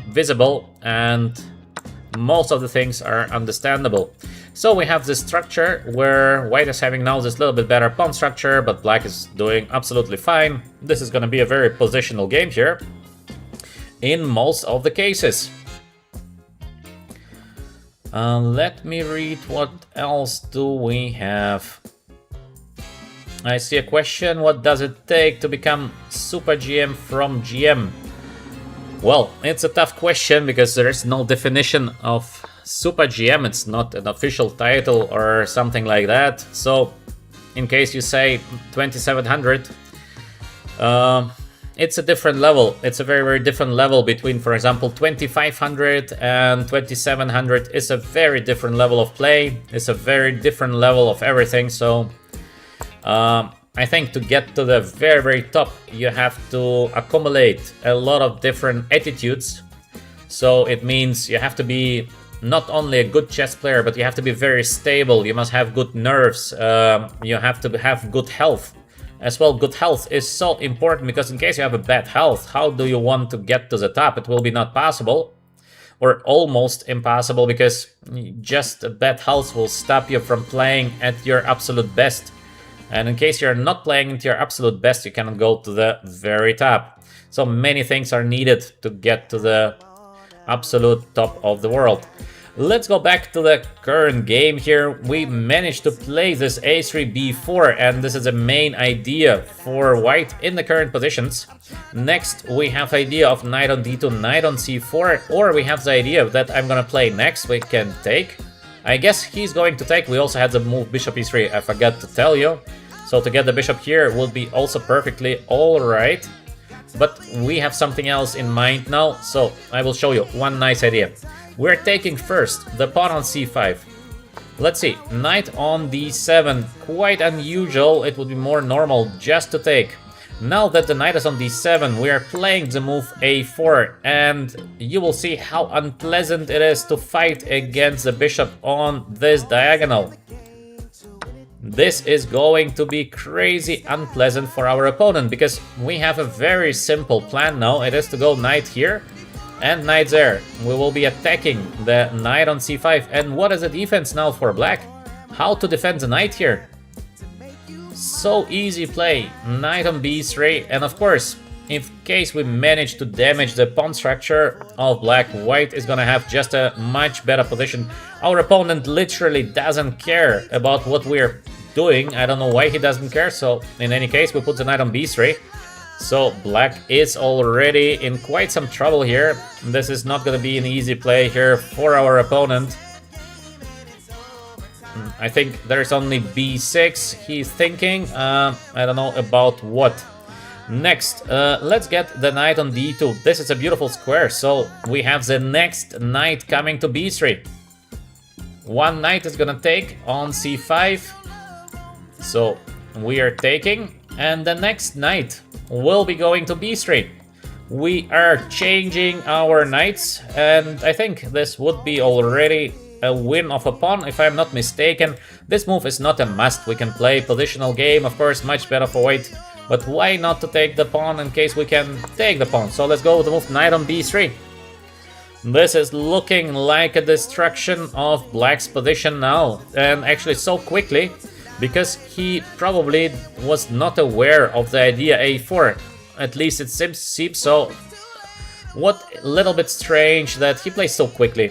A: visible and most of the things are understandable. So we have this structure where white is having now this little bit better pawn structure, but black is doing absolutely fine. This is going to be a very positional game here in most of the cases. Let me read what else do we have. I see a question. What does it take to become Super GM from GM? Well, it's a tough question because there is no definition of Super GM. It's not an official title or something like that. So, in case you say 2700, it's a different level. It's a very, very different level between, for example, 2500 and 2700 is a very different level of play. It's a very different level of everything. So, I think to get to the very, very top, you have to accumulate a lot of different attitudes. So it means you have to be not only a good chess player, but you have to be very stable. You must have good nerves. You have to have good health. As well, good health is so important because in case you have a bad health, how do you want to get to the top? It will be not possible or almost impossible because just bad health will stop you from playing at your absolute best. And in case you're not playing into your absolute best, you cannot go to the very top. So many things are needed to get to the absolute top of the world. Let's go back to the current game here. We managed to play this a3, b4, and this is the main idea for white in the current positions. Next, we have idea of knight on d2, knight on c4, or we have the idea that I'm gonna play next. We can take. I guess he's going to take. We also had the move bishop e3, I forgot to tell you. So to get the bishop here will be also perfectly alright. But we have something else in mind now, so I will show you one nice idea. We're taking first the pawn on c5. Let's see, knight on d7, quite unusual, it would be more normal just to take. Now that the knight is on d7, we are playing the move a4, and you will see how unpleasant it is to fight against the bishop on this diagonal. This is going to be crazy unpleasant for our opponent, because we have a very simple plan now. It is to go knight here and knight there. We will be attacking the knight on c5. And what is the defense now for black? How to defend the knight here? So easy play, knight on b3, and of course, in case we manage to damage the pawn structure of black, white is gonna have just a much better position. Our opponent literally doesn't care about what we're doing. I don't know why he doesn't care, so in any case, we put the knight on b3. So black is already in quite some trouble here. This is not gonna be an easy play here for our opponent. I think there's only b6 he's thinking. I don't know about what. Next, let's get the knight on d2. This is a beautiful square, so we have the next knight coming to b3. One knight is gonna take on c5. So we are taking, and the next knight will be going to b3. We are changing our knights, and I think this would be already a win of a pawn, if I'm not mistaken. This move is not a must. We can play positional game, of course, much better for white. But why not to take the pawn in case we can take the pawn? So let's go with the move knight on b3. This is looking like a destruction of black's position now, and actually so quickly, because he probably was not aware of the idea a4. At least it seems so. What a little bit strange that he plays so quickly.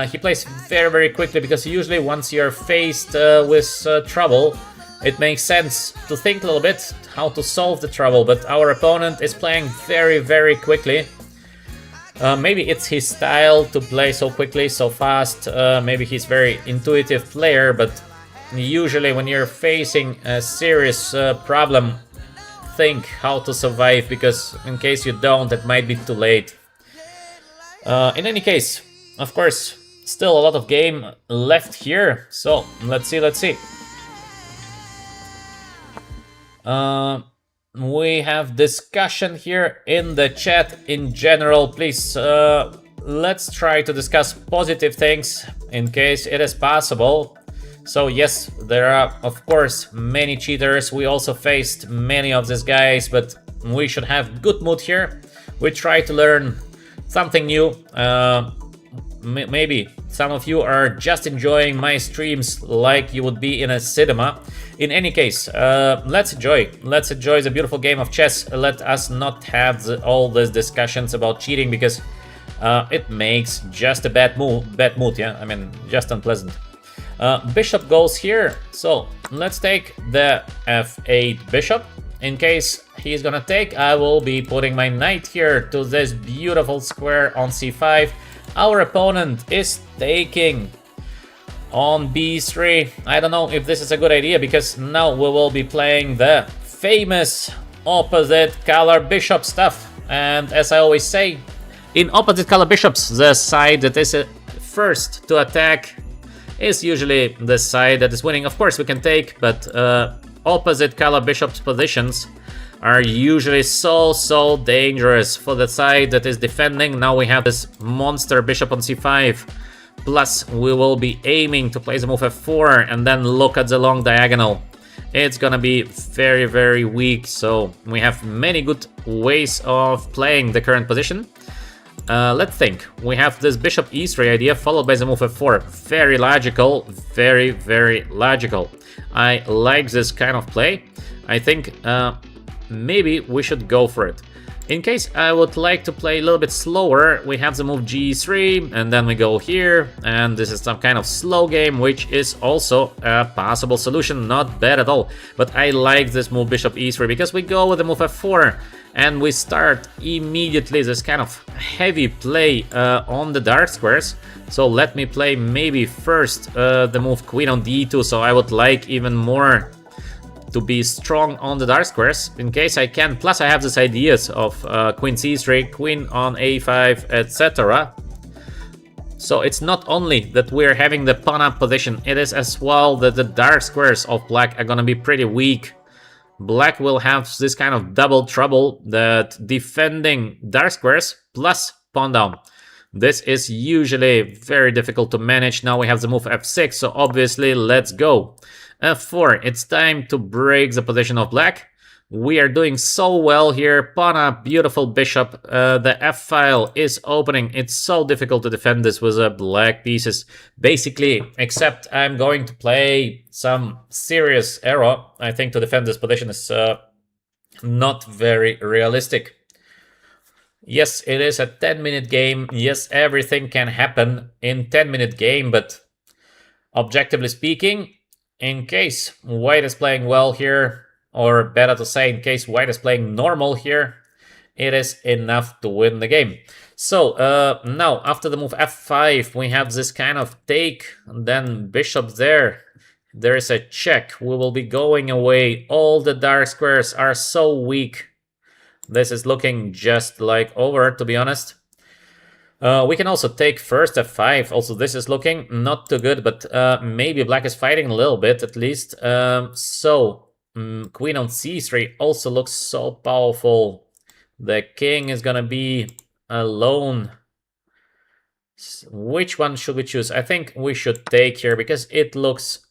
A: He plays very, very quickly, because usually once you're faced with trouble, it makes sense to think a little bit how to solve the trouble, but our opponent is playing very, very quickly. Maybe it's his style to play so quickly, so fast. Maybe he's a very intuitive player, but usually when you're facing a serious problem, think how to survive, because in case you don't, it might be too late. In any case, of course, still a lot of game left here, so let's see. We have discussion here in the chat in general. Please, let's try to discuss positive things in case it is possible. So yes, there are of course many cheaters. We also faced many of these guys, but we should have good mood here. We try to learn something new. Maybe some of you are just enjoying my streams like you would be in a cinema. In any case, let's enjoy the beautiful game of chess. Let us not have all these discussions about cheating, because it makes just a bad mood, yeah, I mean, just unpleasant. Bishop goes here, so let's take the f8 bishop. In case he's gonna take, I will be putting my knight here to this beautiful square on c5. Our opponent is taking on b3. I don't know if this is a good idea, because now we will be playing the famous opposite color bishop stuff. And as I always say, in opposite color bishops, the side that is first to attack is usually the side that is winning. Of course we can take, but opposite color bishops positions are usually so dangerous for the side that is defending. Now we have this monster bishop on c5, plus we will be aiming to place the move f4 and then look at the long diagonal. It's gonna be very weak, so we have many good ways of playing the current position. Let's think. We have this bishop e3 idea followed by the move f4. Very logical, very logical. I like this kind of play. I think maybe we should go for it. In case I would like to play a little bit slower, we have the move g3 and then we go here, and this is some kind of slow game, which is also a possible solution. Not bad at all, but I like this move bishop e3 because we go with the move f4 and we start immediately this kind of heavy play on the dark squares. So let me play maybe first the move queen on d2, so I would like even more to be strong on the dark squares in case I can. Plus I have these ideas of queen c3, queen on a5, etc. So it's not only that we're having the pawn up position, it is as well that the dark squares of black are gonna be pretty weak. Black will have this kind of double trouble, that defending dark squares plus pawn down. This is usually very difficult to manage. Now we have the move f6, so obviously let's go. f4, it's time to break the position of black. We are doing so well here. Pawn up, beautiful bishop. The f-file is opening. It's so difficult to defend this with black pieces. Basically, except I'm going to play some serious arrow. I think to defend this position is not very realistic. Yes, it is a 10-minute game. Yes, everything can happen in 10-minute game, but objectively speaking, in case white is playing well here, or better to say, in case white is playing normal here, it is enough to win the game. So now after the move f5, we have this kind of take, then bishop there. There is a check. We will be going away. All the dark squares are so weak. This is looking just like over, to be honest. We can also take first f5. Also, this is looking not too good, but maybe black is fighting a little bit at least. Queen on c3 also looks so powerful. The king is gonna be alone. Which one should we choose? I think we should take here because it looks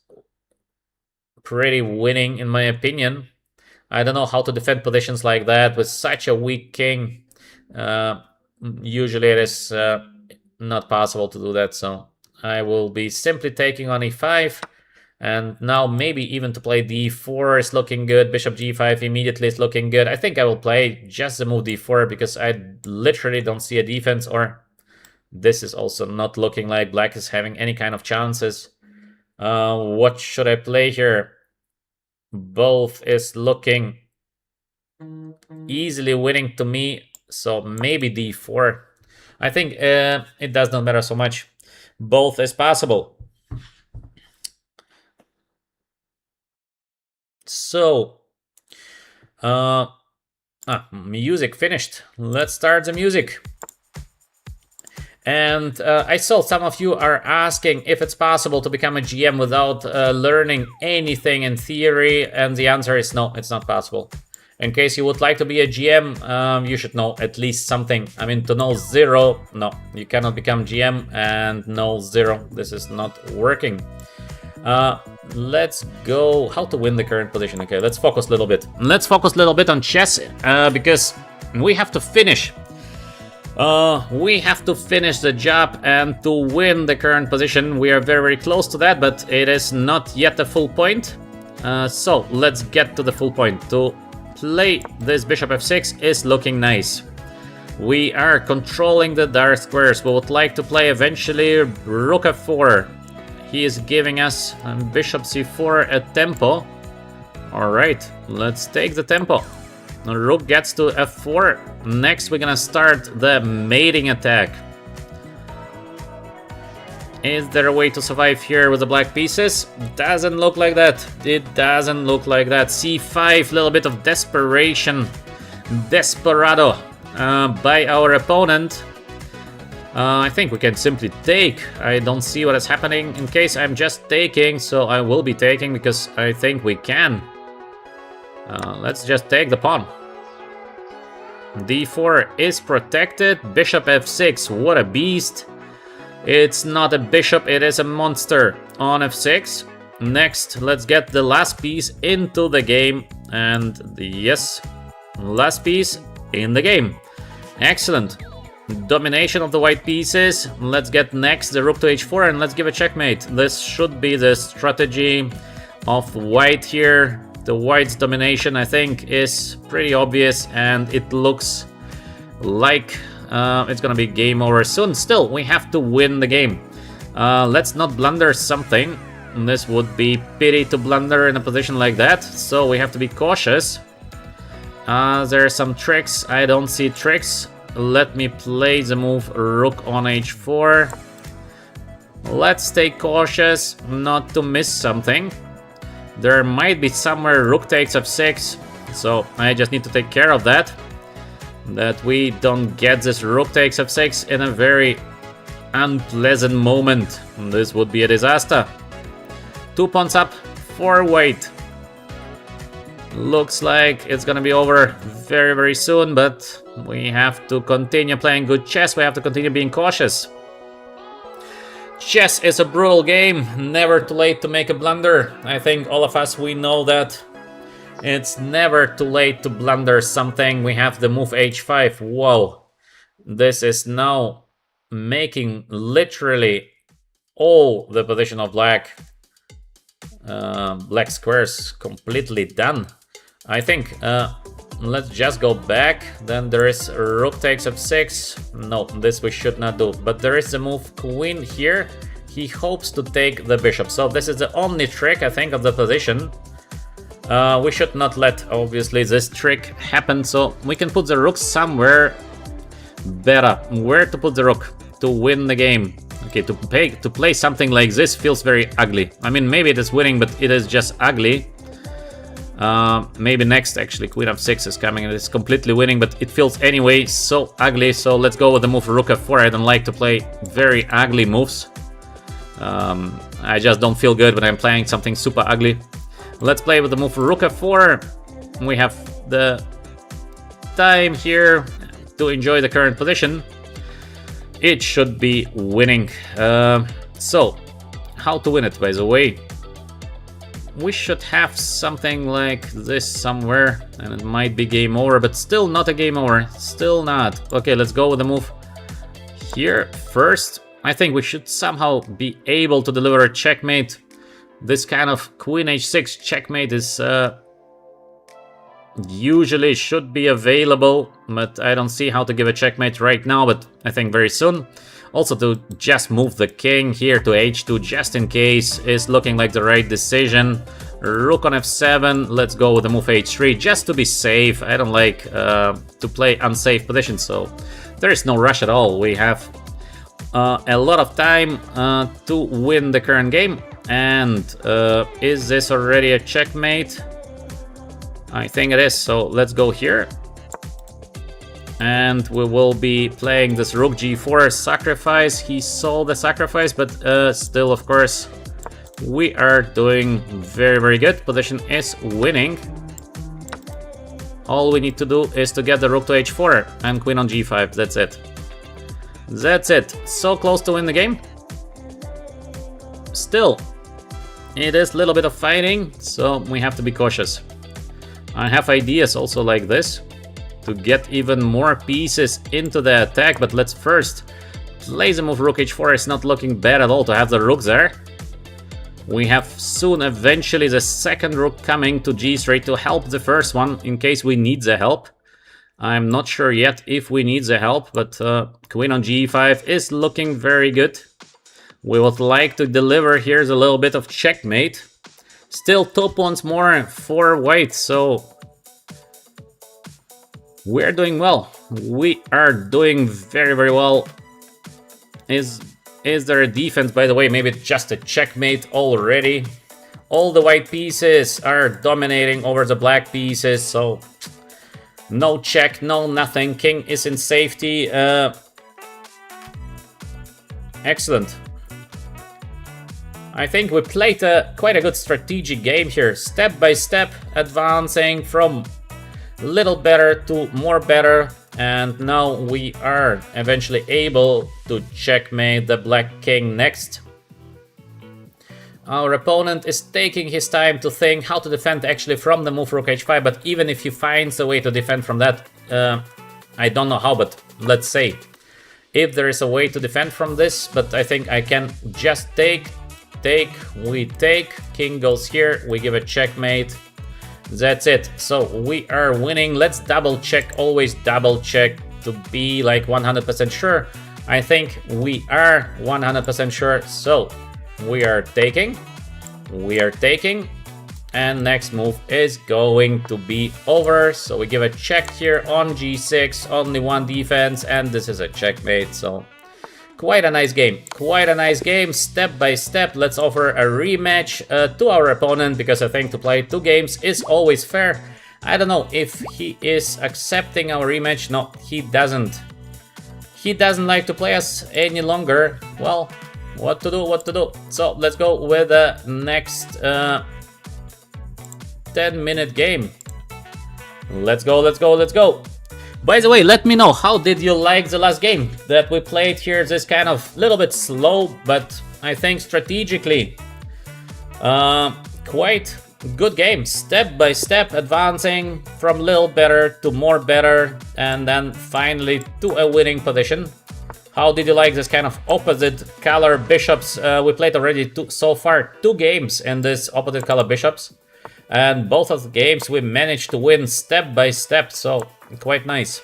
A: pretty winning in my opinion. I don't know how to defend positions like that with such a weak king. Usually it is not possible to do that, so I will be simply taking on e5. And now maybe even to play d4 is looking good. Bishop g5 immediately is looking good. I think I will play just the move d4 because I literally don't see a defense, or this is also not looking like black is having any kind of chances. What should I play here? Both is looking easily winning to me, so maybe d4. I think it does not matter so much. Both is possible. So, music finished. Let's start the music. And I saw some of you are asking if it's possible to become a GM without learning anything in theory, and the answer is no, it's not possible. In case you would like to be a GM, you should know at least something. I mean, to know zero, no, you cannot become GM and know zero. This is not working. Let's go. How to win the current position? Okay, let's focus a little bit. Let's focus a little bit on chess because we have to finish. We have to finish the job and to win the current position. We are very, very close to that, but it is not yet a full point. So let's get to the full point. To play this bishop f6 is looking nice. We are controlling the dark squares. We would like to play eventually rook f4. He is giving us bishop c4 a tempo. Alright, let's take the tempo. Rook gets to f4. Next we're gonna start the mating attack. Is there a way to survive here with the black pieces? Doesn't look like that. It doesn't look like that. c5, little bit of desperation. Desperado by our opponent. I think we can simply take. I don't see what is happening. In case I'm just taking, so I will be taking because I think we can. Let's just take the pawn. d4 is protected. Bishop f6, what a beast. It's not a bishop, it is a monster on f6. Next, let's get the last piece into the game. And yes, last piece in the game. Excellent. Domination of the white pieces. Let's get next the rook to h4 and let's give a checkmate. This should be the strategy of white here. The white's domination, I think, is pretty obvious and it looks like it's gonna be game over soon. Still, we have to win the game. Let's not blunder something. This would be pity to blunder in a position like that, so we have to be cautious. There are some tricks. I don't see tricks. Let me play the move rook on h4. Let's stay cautious not to miss something. There might be somewhere rook takes f6, so I just need to take care of that. That we don't get this rook takes f6 in a very unpleasant moment. This would be a disaster. 2 pawns up for white. Looks like it's gonna be over very, very soon, but we have to continue playing good chess. We have to continue being cautious. Chess is a brutal game. Never too late to make a blunder. I think all of us, we know that. It's never too late to blunder something. We have the move h5. Whoa. This is now making literally all the position of black squares completely done. I think let's just go back. Then there is rook takes f6. No, this we should not do. But there is the move queen here. He hopes to take the bishop. So this is the only trick, I think, of the position. We should not let, obviously, this trick happen. So we can put the rook somewhere better. Where to put the rook to win the game? Okay, to play something like this feels very ugly. I mean, maybe it is winning, but it is just ugly. Maybe next, actually, queen f6 is coming and it's completely winning, but it feels anyway so ugly. So let's go with the move rook f4. I don't like to play very ugly moves. I just don't feel good when I'm playing something super ugly. Let's play with the move rook f4. We have the time here to enjoy the current position. It should be winning. So, how to win it, by the way? We should have something like this somewhere, and it might be game over, but still not a game over. Still not. Okay, let's go with the move here first. I think we should somehow be able to deliver a checkmate. This kind of queen h6 checkmate is usually should be available, but I don't see how to give a checkmate right now, but I think very soon. Also, to just move the king here to h2 just in case is looking like the right decision. Rook on f7, let's go with the move h3 just to be safe. I don't like to play unsafe positions, so there is no rush at all. We have a lot of time to win the current game. And is this already a checkmate? I think it is, so let's go here. And we will be playing this rook g4 sacrifice. He saw the sacrifice, but still, of course, we are doing very, very good. Position is winning. All we need to do is to get the rook to h4 and queen on g5. That's it. That's it. So close to win the game. Still, it is a little bit of fighting, so we have to be cautious. I have ideas also like this to get even more pieces into the attack, but let's first play the move rook h4. It's not looking bad at all to have the rook there. We have soon eventually the second rook coming to g3 to help the first one in case we need the help. I'm not sure yet if we need the help, but queen on g5 is looking very good. We would like to deliver. Here's a little bit of checkmate. Still 2 pawns more for white, so we're doing well. We are doing very, very well. Is there a defense, by the way? Maybe it's just a checkmate already. All the white pieces are dominating over the black pieces, so no check, no nothing. King is in safety. Excellent. I think we played quite a good strategic game here. Step by step, advancing from little better to more better. And now we are eventually able to checkmate the black king next. Our opponent is taking his time to think how to defend actually from the move rook h5. But even if he finds a way to defend from that, I don't know how, but let's say if there is a way to defend from this. But I think I can just take, we take, king goes here, we give a checkmate. That's it. So we are winning. Let's double check, always double check to be like 100% sure. I think we are 100% sure. So we are taking, and next move is going to be over. So we give a check here on g6, only one defense, and this is a checkmate. So quite a nice game, step by step. Let's offer a rematch to our opponent, because I think to play 2 games is always fair. I don't know if he is accepting our rematch. No, he doesn't. He doesn't like to play us any longer. Well, what to do? So let's go with the next 10-minute game. Let's go. By the way, let me know, how did you like the last game that we played here? This kind of little bit slow, but I think strategically quite good game. Step by step, advancing from little better to more better, and then finally to a winning position. How did you like this kind of opposite color bishops? We played already so far 2 games in this opposite color bishops, and both of the games we managed to win step by step, so quite nice.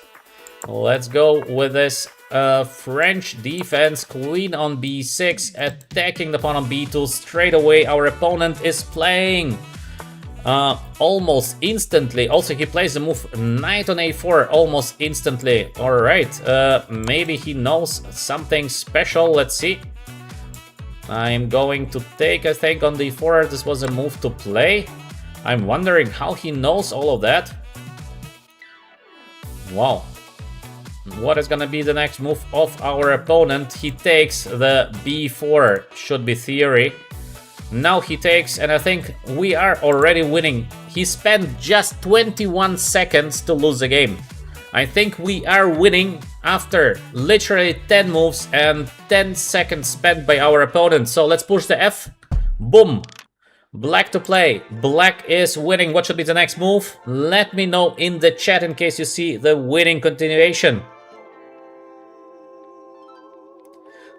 A: Let's go with this French defense. Queen on b6, attacking the pawn on b2 straight away. Our opponent is playing almost instantly. Also, he plays the move knight on a4 almost instantly. Alright, maybe he knows something special. Let's see. I'm going to take, I think, on d4. This was a move to play. I'm wondering how he knows all of that. Wow. What is gonna be the next move of our opponent? He takes the b4, should be theory. Now he takes, and I think we are already winning. He spent just 21 seconds to lose the game. I think we are winning after literally 10 moves and 10 seconds spent by our opponent. So let's push the F. Boom. Black to play. Black is winning. What should be the next move? Let me know in the chat in case you see the winning continuation.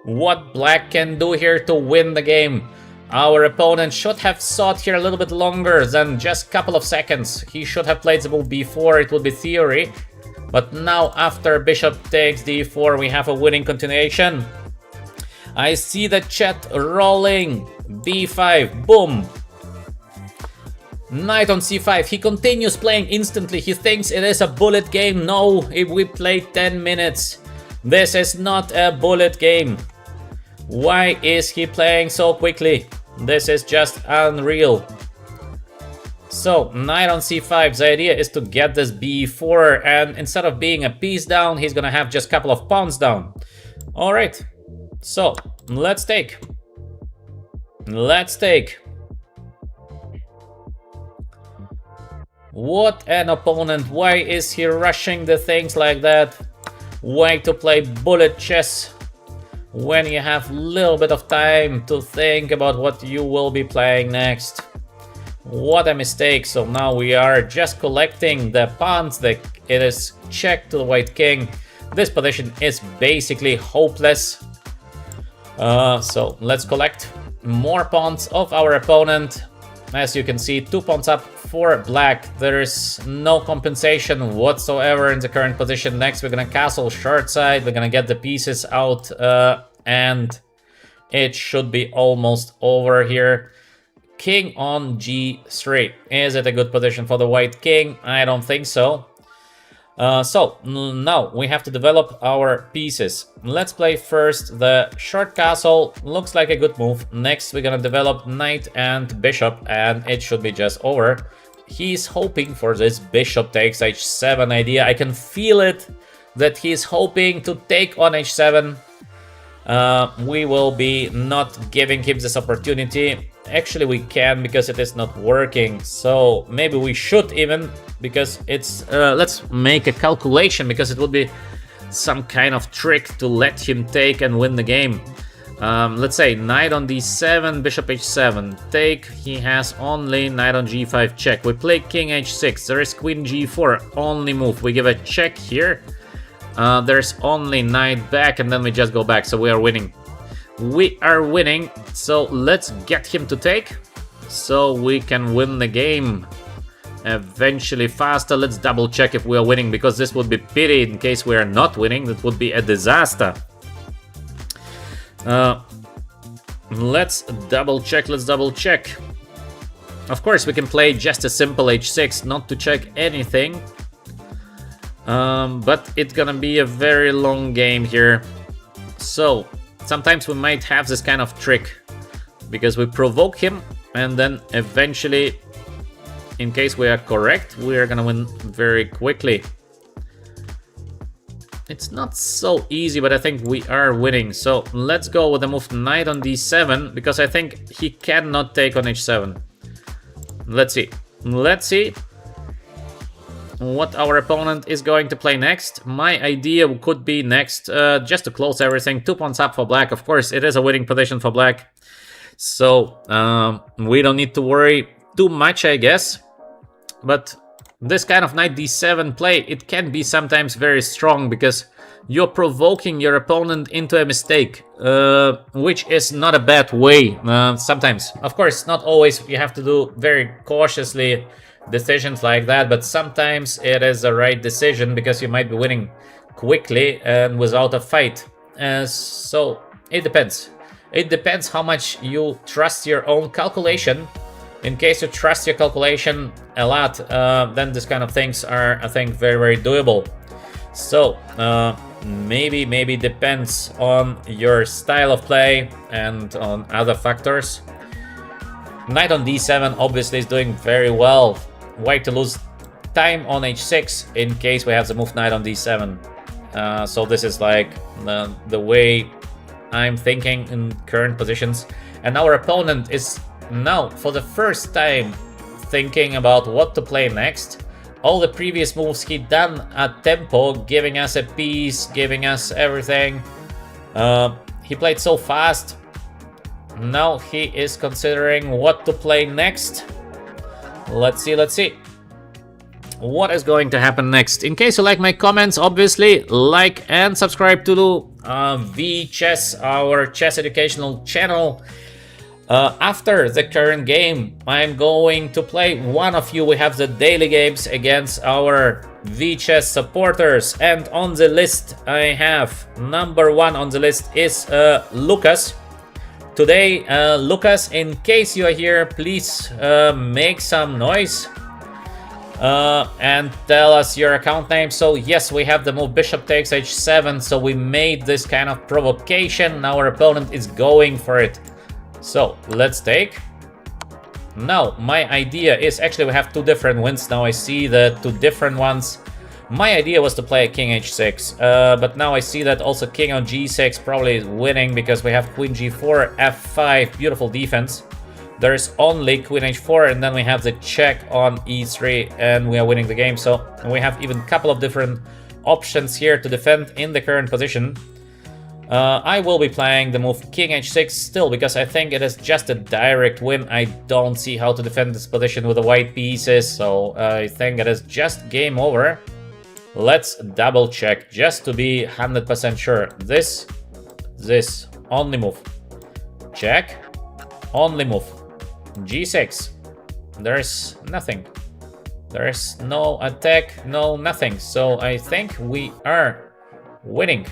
A: What black can do here to win the game? Our opponent should have thought here a little bit longer than just a couple of seconds. He should have played the move before, it would be theory. But now after bishop takes d4, we have a winning continuation. I see the chat rolling. b5, boom. Knight on c5, he continues playing instantly. He thinks it is a bullet game. No, if we play 10 minutes. This is not a bullet game. Why is he playing so quickly? This is just unreal. So, knight on c5, the idea is to get this b4, and instead of being a piece down, he's gonna have just a couple of pawns down. Alright, so, let's take. What an opponent. Why is he rushing the things like that? Why to play bullet chess when you have a little bit of time to think about what you will be playing next? What a mistake. So now we are just collecting the pawns. It is check to the white king. This position is basically hopeless. So let's collect more pawns of our opponent. As you can see, 2 pawns up for black. There is no compensation whatsoever in the current position. Next, we're gonna castle short side. We're gonna get the pieces out and it should be almost over here. King on g3. Is it a good position for the white king? I don't think so. So now we have to develop our pieces. Let's play first the short castle. Looks like a good move. Next we're gonna develop knight and bishop, and it should be just over. He's hoping for this bishop takes h7 idea. I can feel it that he's hoping to take on h7. We will be not giving him this opportunity. Actually, we can, because it is not working. So maybe we should even, because it's... let's make a calculation, because it would be some kind of trick to let him take and win the game. Let's say knight on d7, bishop h7, take. He has only knight on g5 check. We play king h6. There is queen g4, only move. We give a check here. There's only knight back, and then we just go back, so we are winning. We are winning, so let's get him to take, so we can win the game eventually faster. Let's double check if we are winning, because this would be pity in case we are not winning. That would be a disaster. Let's double check, Of course, we can play just a simple h6, not to check anything. But it's gonna be a very long game here. So sometimes we might have this kind of trick, because we provoke him, and then eventually, in case we are correct, we are gonna win very quickly. It's not so easy, but I think we are winning. So let's go with the move knight on d7, because I think he cannot take on h7. Let's see what our opponent is going to play next. My idea could be next, just to close everything, 2 pawns up for black. Of course, it is a winning position for black, so we don't need to worry too much, I guess. But this kind of knight d7 play, it can be sometimes very strong, because you're provoking your opponent into a mistake, which is not a bad way sometimes. Of course, not always. You have to do very cautiously decisions like that, but sometimes it is the right decision, because you might be winning quickly and without a fight. So it depends. It depends how much you trust your own calculation. In case you trust your calculation a lot, then this kind of things are, I think, very, very doable. So maybe depends on your style of play and on other factors. Knight on d7 obviously is doing very well. White to lose time on h6 in case we have the move knight on d7. So this is like the way I'm thinking in current positions. And our opponent is now, for the first time, thinking about what to play next. All the previous moves he done at tempo, giving us a piece, giving us everything. He played so fast. Now he is considering what to play next. Let's see what is going to happen next. In case you like my comments, obviously like and subscribe to VChess, our chess educational channel. After the current game, I'm going to play one of you. We have the daily games against our VChess supporters, and on the list I have number 1 on the list is Lucas. Today, Lucas, in case you are here, please make some noise and tell us your account name. So yes, we have the move bishop takes h7, so we made this kind of provocation. Now our opponent is going for it. So let's take. Now my idea is, actually we have 2 different wins. Now I see the 2 different ones. My idea was to play king h6, but now I see that also king on g6 probably is winning, because we have queen g4, f5, beautiful defense. There is only queen h4, and then we have the check on e3, and we are winning the game. So we have even a couple of different options here to defend in the current position. I will be playing the move king h6 still, because I think it is just a direct win. I don't see how to defend this position with the white pieces, so I think it is just game over. Let's double check just to be 100% sure. This only move. Check. Only move. G6. There's nothing. There's no attack, no nothing. So I think we are winning.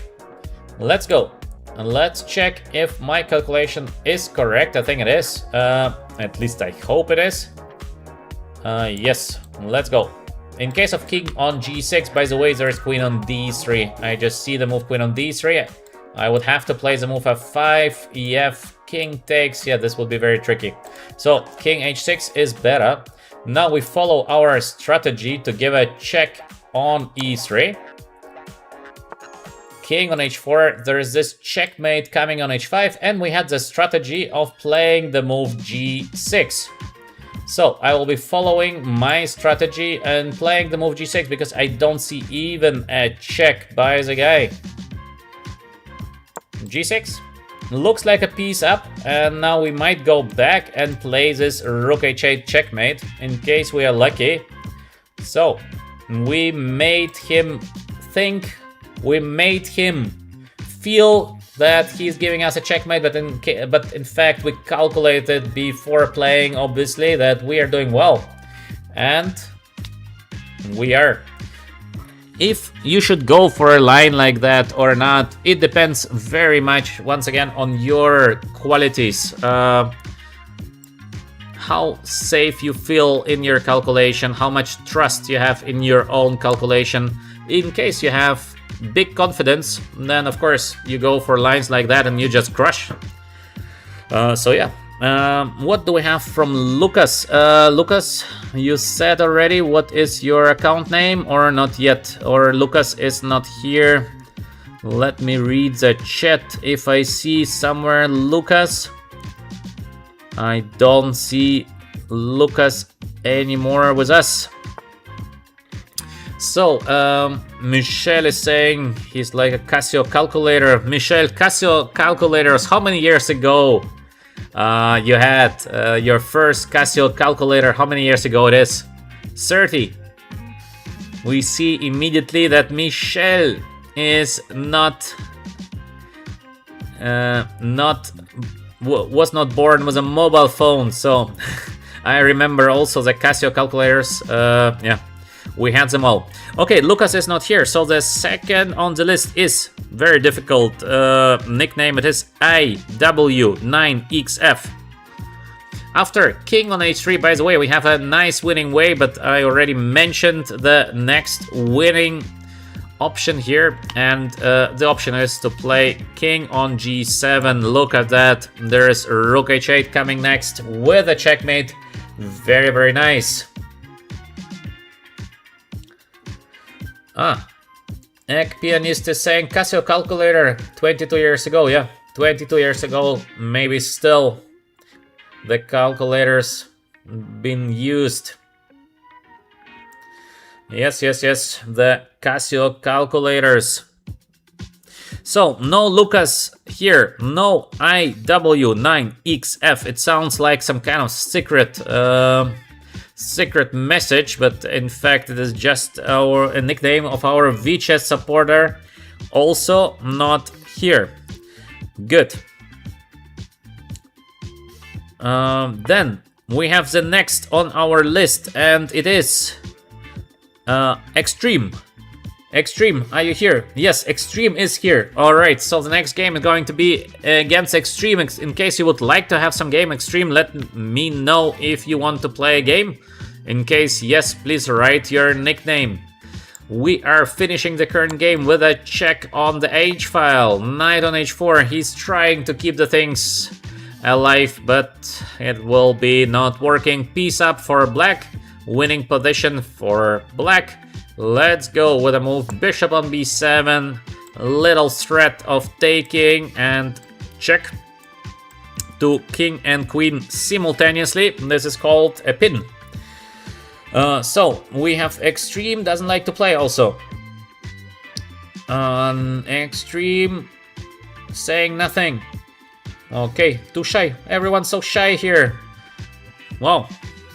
A: Let's go. let's check if my calculation is correct. I think it is. At least I hope it is. Yes, let's go. In case of king on g6, by the way, there is queen on d3. I just see the move queen on d3. I would have to play the move f5, ef, king takes. Yeah, this would be very tricky. So king h6 is better. Now we follow our strategy to give a check on e3. King on h4, there is this checkmate coming on h5, and we had the strategy of playing the move g6. So I will be following my strategy and playing the move g6 because I don't see even a check by the guy. g6 looks like a piece up, and now we might go back and play this rook h8 checkmate in case we are lucky. So we made him think, we made him feel that he's giving us a checkmate, but in fact we calculated before playing, obviously, that we are doing well, and we are. If you should go for a line like that or not, it depends very much, once again, on your qualities. How safe you feel in your calculation, how much trust you have in your own calculation. In case you have big confidence, then of course you go for lines like that and you just crush. So yeah. What do we have from Lucas? Lucas, you said already what is your account name, or not yet? Or Lucas is not here. Let me read the chat if I see somewhere Lucas. I don't see Lucas anymore with us. So, Michel is saying he's like a Casio calculator. Michel, Casio calculators, how many years ago you had your first Casio calculator? How many years ago it is? 30. We see immediately that Michel is was not born with a mobile phone. So I remember also the Casio calculators. Yeah, we had them all. Okay, Lucas is not here, so the second on the list is very difficult nickname. It is IW9XF. After king on h3, by the way, we have a nice winning way, but I already mentioned the next winning option here, and the option is to play king on g7. Look at that, there's rook h8 coming next with a checkmate. Very, very nice. Egg Pianist is saying Casio calculator 22 years ago. Yeah, 22 years ago, maybe still the calculators been used. Yes, the Casio calculators. So, no Lucas here, no IW9XF. It sounds like some kind of secret message, but in fact it is just a nickname of our VChat supporter. Also not here. Good. Then we have the next on our list, and it is Extreme. Extreme, are you here? Yes, Extreme is here. Alright, so the next game is going to be against Extreme. In case you would like to have some game, Extreme, let me know if you want to play a game. In case yes, please write your nickname. We are finishing the current game with a check on the H file. Knight on h4, he's trying to keep the things alive, but it will be not working. Piece up for black, winning position for black. Let's go with a move, bishop on b7, little threat of taking, and check to king and queen simultaneously. This is called a pin. So we have Extreme, doesn't like to play also. Extreme saying nothing. Okay, too shy. Everyone's so shy here. Wow.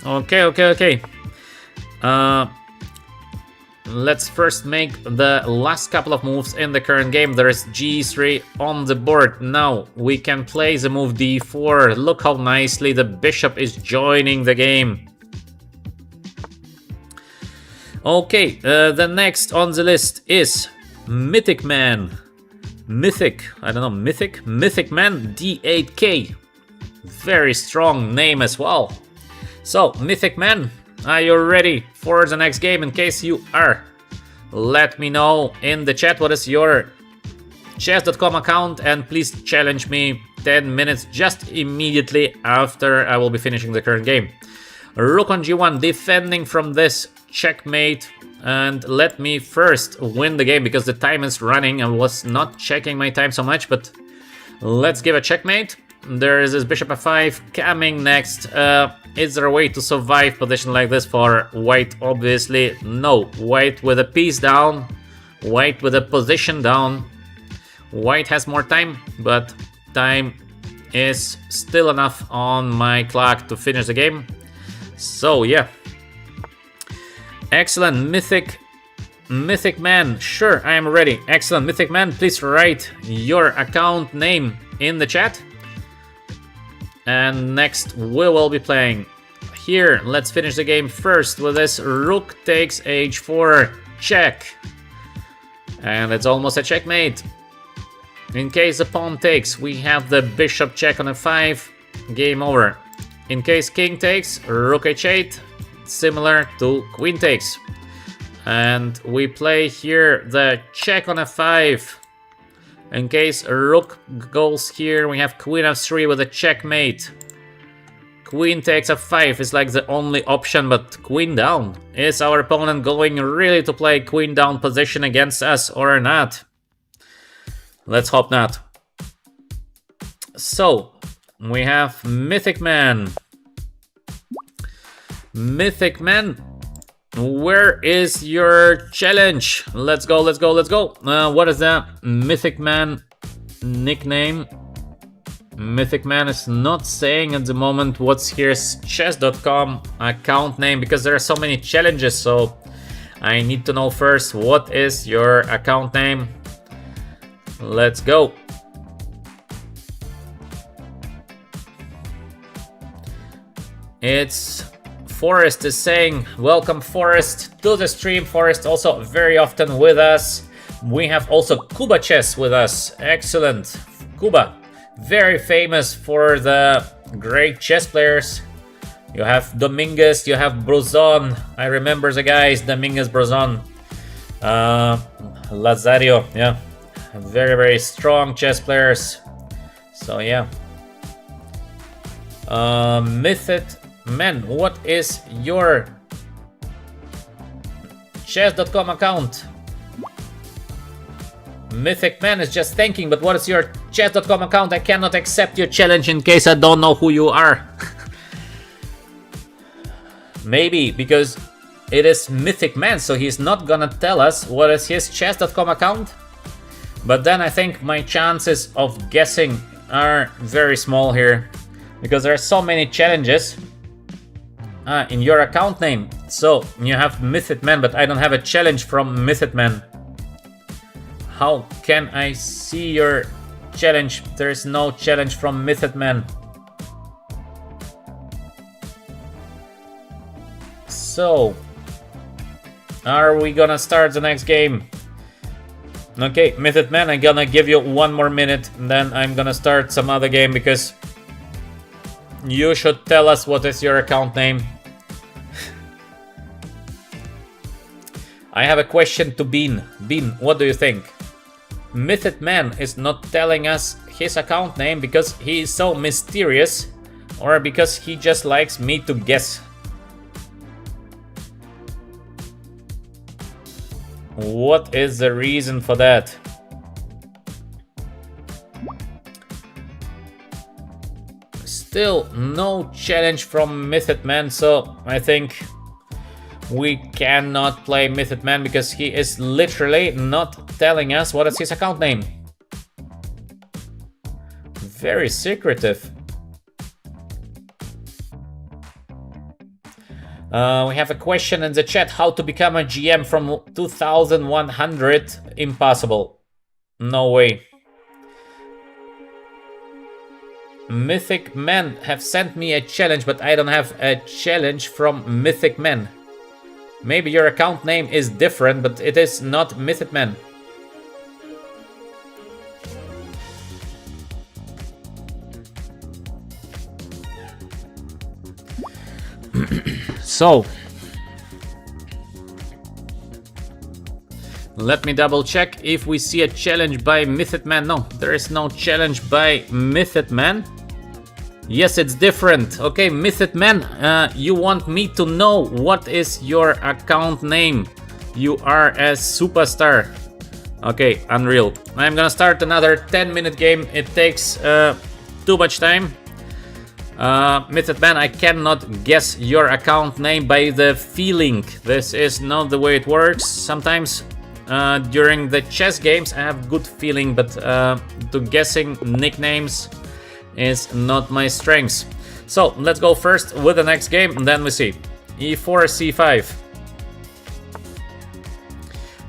A: Okay. Let's first make the last couple of moves in the current game. There is g3 on the board. Now we can play the move d4. Look how nicely the bishop is joining the game. Okay, the next on the list is Mythic Man. Mythic, I don't know, Mythic Man D8K. Very strong name as well. So, Mythic Man, are you ready for the next game? In case you are, let me know in the chat what is your chess.com account, and please challenge me 10 minutes just immediately after I will be finishing the current game. Rook on g1, defending from this checkmate, and let me first win the game because the time is running. I was not checking my time so much, but let's give a checkmate. There is this bishop f5 coming next. Is there a way to survive position like this for white? Obviously no. White with a piece down, white with a position down. White has more time, but time is still enough on my clock to finish the game. So yeah, excellent. Mythic Man, sure, I am ready. Excellent. Mythic Man, please write your account name in the chat. And next we will be playing. Here, let's finish the game first with this rook takes h4 check. And it's almost a checkmate. In case the pawn takes, we have the bishop check on f5. Game over. In case king takes, rook h8. Similar to queen takes. And we play here the check on f5. In case rook goes here, we have queen f3 with a checkmate. Queen takes f5 is like the only option, but queen down. Is our opponent going really to play queen down position against us or not? Let's hope not. So, we have Mythic Man. Mythic Man, where is your challenge? Let's go, let's go, let's go. What is that Mythic Man nickname? Mythic Man is not saying at the moment what's his chess.com account name because there are so many challenges, so I need to know first what is your account name. Let's go. It's Forrest is saying, welcome Forrest to the stream. Forrest also very often with us. We have also Kuba Chess with us. Excellent. Kuba, very famous for the great chess players. You have Dominguez, you have Bruzon. I remember the guys, Dominguez, Bruzon, Lazario, yeah. Very, very strong chess players. So yeah. Mythic Man, what is your chess.com account? Mythic Man is just thanking, but what is your chess.com account? I cannot accept your challenge in case I don't know who you are. Maybe because it is Mythic Man, so he's not gonna tell us what is his chess.com account. But then I think my chances of guessing are very small here, because there are so many challenges in your account name. So you have Mythic Man, but I don't have a challenge from Mythic Man. How can I see your challenge? There is no challenge from Mythic Man. So, are we gonna start the next game? Okay, Mythic Man, I'm gonna give you 1 more minute, and then I'm gonna start some other game, because you should tell us what is your account name. I have a question to Bean. Bean, what do you think? Mythic Man is not telling us his account name because he is so mysterious, or because he just likes me to guess? What is the reason for that? Still no challenge from Mythic Man, so I think we cannot play Mythic Man because he is literally not telling us what is his account name. Very secretive. We have a question in the chat: how to become a GM from 2100? Impossible. No way. Mythic Man have sent me a challenge, but I don't have a challenge from Mythic Man. Maybe your account name is different, but it is not Mythic Man. So let me double check if we see a challenge by Mythed Man. No, there is no challenge by Mythed Man. Yes, it's different. Okay, Mythed Man, you want me to know what is your account name. You are a superstar. Okay, unreal. I'm gonna start another 10-minute game. It takes too much time. Mythed Man, I cannot guess your account name by the feeling. This is not the way it works. Sometimes during the chess games I have good feeling, but to guessing nicknames is not my strength. So let's go first with the next game and then we see. E4, C5.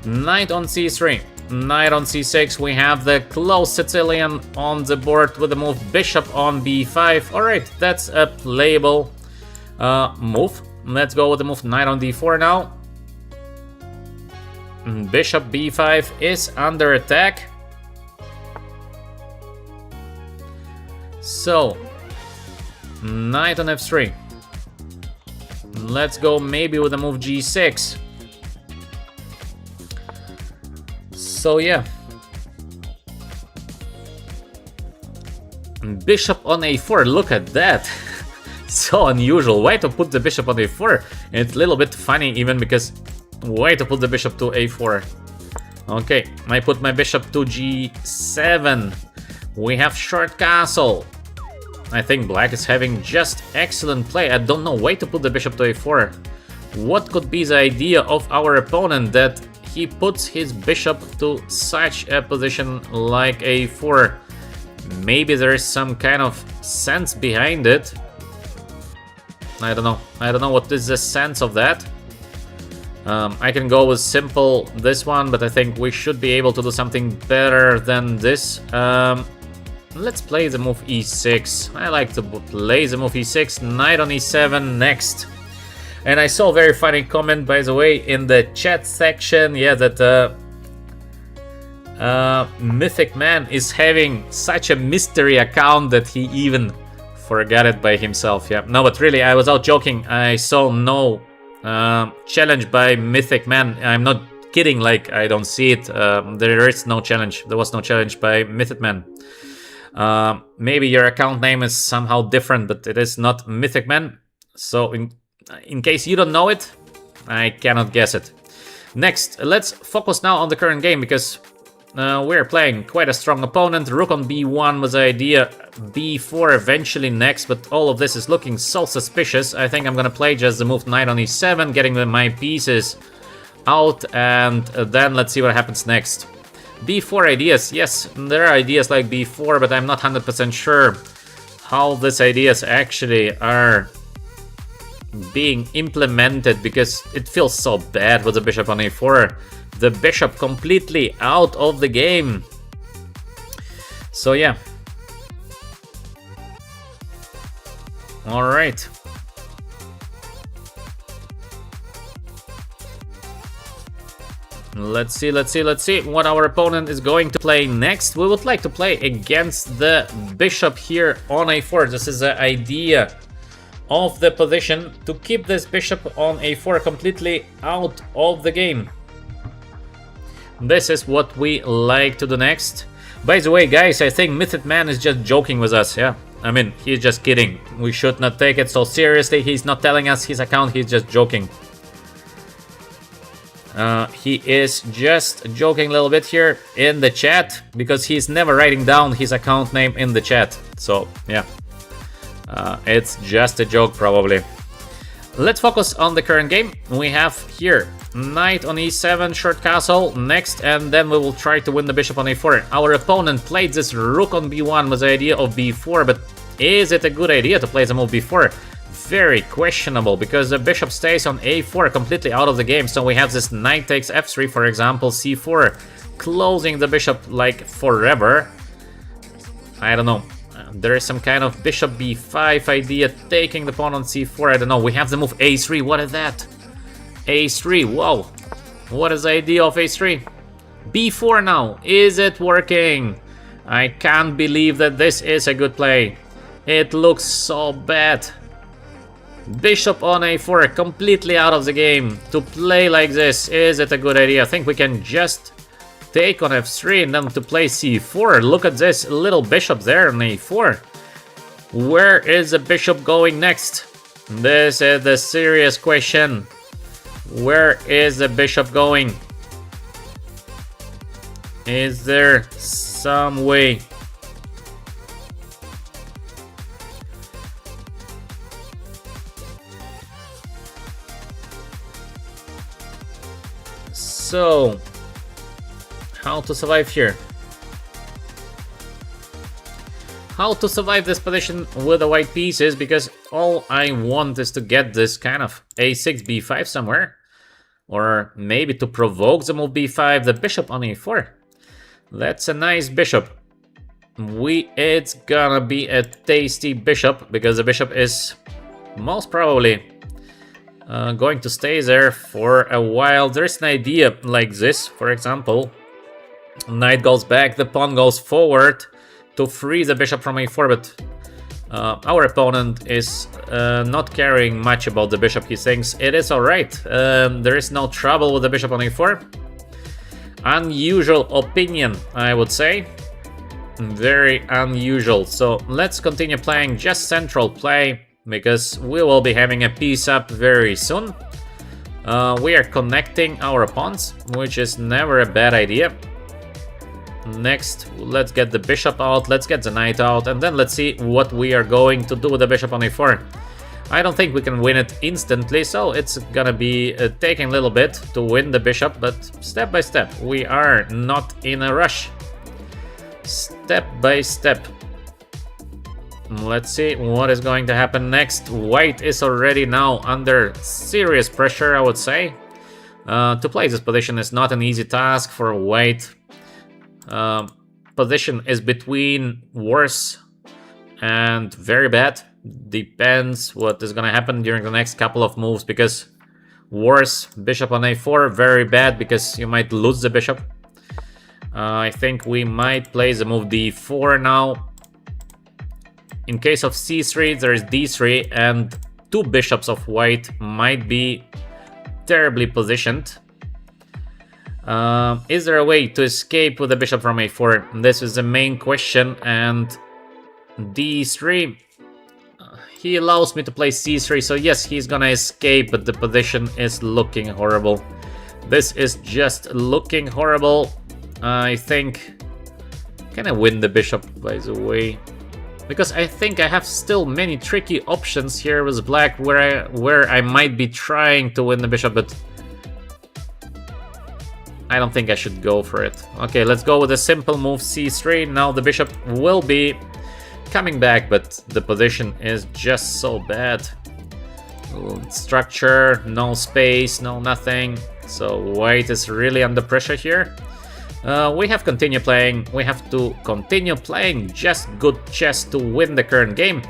A: Knight on C3. Knight on C6. We have the close Sicilian on the board with the move Bishop on B5. Alright, that's a playable move. Let's go with the move Knight on D4 now. Bishop B5 is under attack. So, Knight on F3. Let's go maybe with the move G6. So yeah. Bishop on A4, look at that. So unusual. Why to put the bishop on A4? It's a little bit funny even because why to put the bishop to A4? Okay, I put my bishop to G7. We have short castle. I think black is having just excellent play. I don't know why to put the bishop to A4. What could be the idea of our opponent that he puts his bishop to such a position like A4? Maybe there is some kind of sense behind it. I don't know. I don't know what is the sense of that. I can go with simple this one, but I think we should be able to do something better than this. Let's play the move E6. I like to play the move E6. Knight on E7 next. And I saw a very funny comment, by the way, in the chat section. Yeah, that Mythic Man is having such a mystery account that he even forgot it by himself. Yeah, no, but really, I was out joking. I saw no challenge by Mythic Man. I'm not kidding, like, I don't see it. There is no challenge. There was no challenge by Mythic Man. Maybe your account name is somehow different, but it is not Mythic Man. So in case you don't know it, I cannot guess it. Next, let's focus now on the current game because we're playing quite a strong opponent. Rook on B1 was the idea, B4 eventually next, but all of this is looking so suspicious. I think I'm gonna play just the move Knight on E7, getting my pieces out, and then let's see what happens next. B4 ideas, yes, there are ideas like B4, but I'm not 100% sure how these ideas actually are being implemented because it feels so bad with the bishop on A4. The bishop completely out of the game. So yeah. All right. Let's see what our opponent is going to play next. We would like to play against the bishop here on A4. This is the idea of the position, to keep this bishop on A4 completely out of the game. This is what we like to do next. By the way, guys, I think Mythic Man is just joking with us, yeah? I mean, he's just kidding. We should not take it so seriously. He's not telling us his account, he's just joking. He is just joking a little bit here in the chat because he's never writing down his account name in the chat. So, yeah. It's just a joke, probably. Let's focus on the current game. We have here Knight on E7, short castle next, and then we will try to win the bishop on A4. Our opponent played this rook on B1 with the idea of B4, but is it a good idea to play the move B4? Very questionable, because the bishop stays on A4 completely out of the game. So we have this knight takes F3, for example, C4, closing the bishop like forever. I don't know. There is some kind of bishop B5 idea, taking the pawn on C4. I don't know. We have the move A3. What is that? A3. Whoa. What is the idea of A3? B4 now. Is it working? I can't believe that this is a good play. It looks so bad. Bishop on a4, completely out of the game. To play like this, is it a good idea? I think we can just take on f3 and then to play c4. Look at this little bishop there on a4. Where is the bishop going next? This is the serious question. Where is the bishop going? Is there some way? So, how to survive here? How to survive this position with the white pieces, because all I want is to get this kind of a6, b5 somewhere. Or maybe to provoke the move b5, the bishop on a4. That's a nice bishop. It's gonna be a tasty bishop, because the bishop is most probably going to stay there for a while. There's an idea like this, for example. Knight goes back, the pawn goes forward to free the bishop from a4, but our opponent is not caring much about the bishop. He thinks it is alright. There is no trouble with the bishop on a4. Unusual opinion, I would say. Very unusual. So let's continue playing just central play, because we will be having a piece up very soon. We are connecting our pawns, which is never a bad idea. Next, let's get the bishop out, let's get the knight out, and then let's see what we are going to do with the bishop on a4. I don't think we can win it instantly, so it's gonna be taking a little bit to win the bishop, but step by step. We are not in a rush. Step by step. Let's see what is going to happen next. White is already now under serious pressure, I would say. To play this position is not an easy task for white. Position is between worse and very bad. Depends what is gonna happen during the next couple of moves, because worse, bishop on a4, very bad because you might lose the bishop. I think we might play the move d4 now. In case of c3, there is d3, and two bishops of white might be terribly positioned. Is there a way to escape with the bishop from a4? This is the main question, and d3, he allows me to play c3, so yes, he's gonna escape, but the position is looking horrible. This is just looking horrible. I think, can I win the bishop, by the way? Because I think I have still many tricky options here with black where I might be trying to win the bishop, but I don't think I should go for it. Okay, let's go with a simple move c3. Now the bishop will be coming back, but the position is just so bad. Structure, no space, no nothing. So white is really under pressure here. We have to continue playing just good chess to win the current game.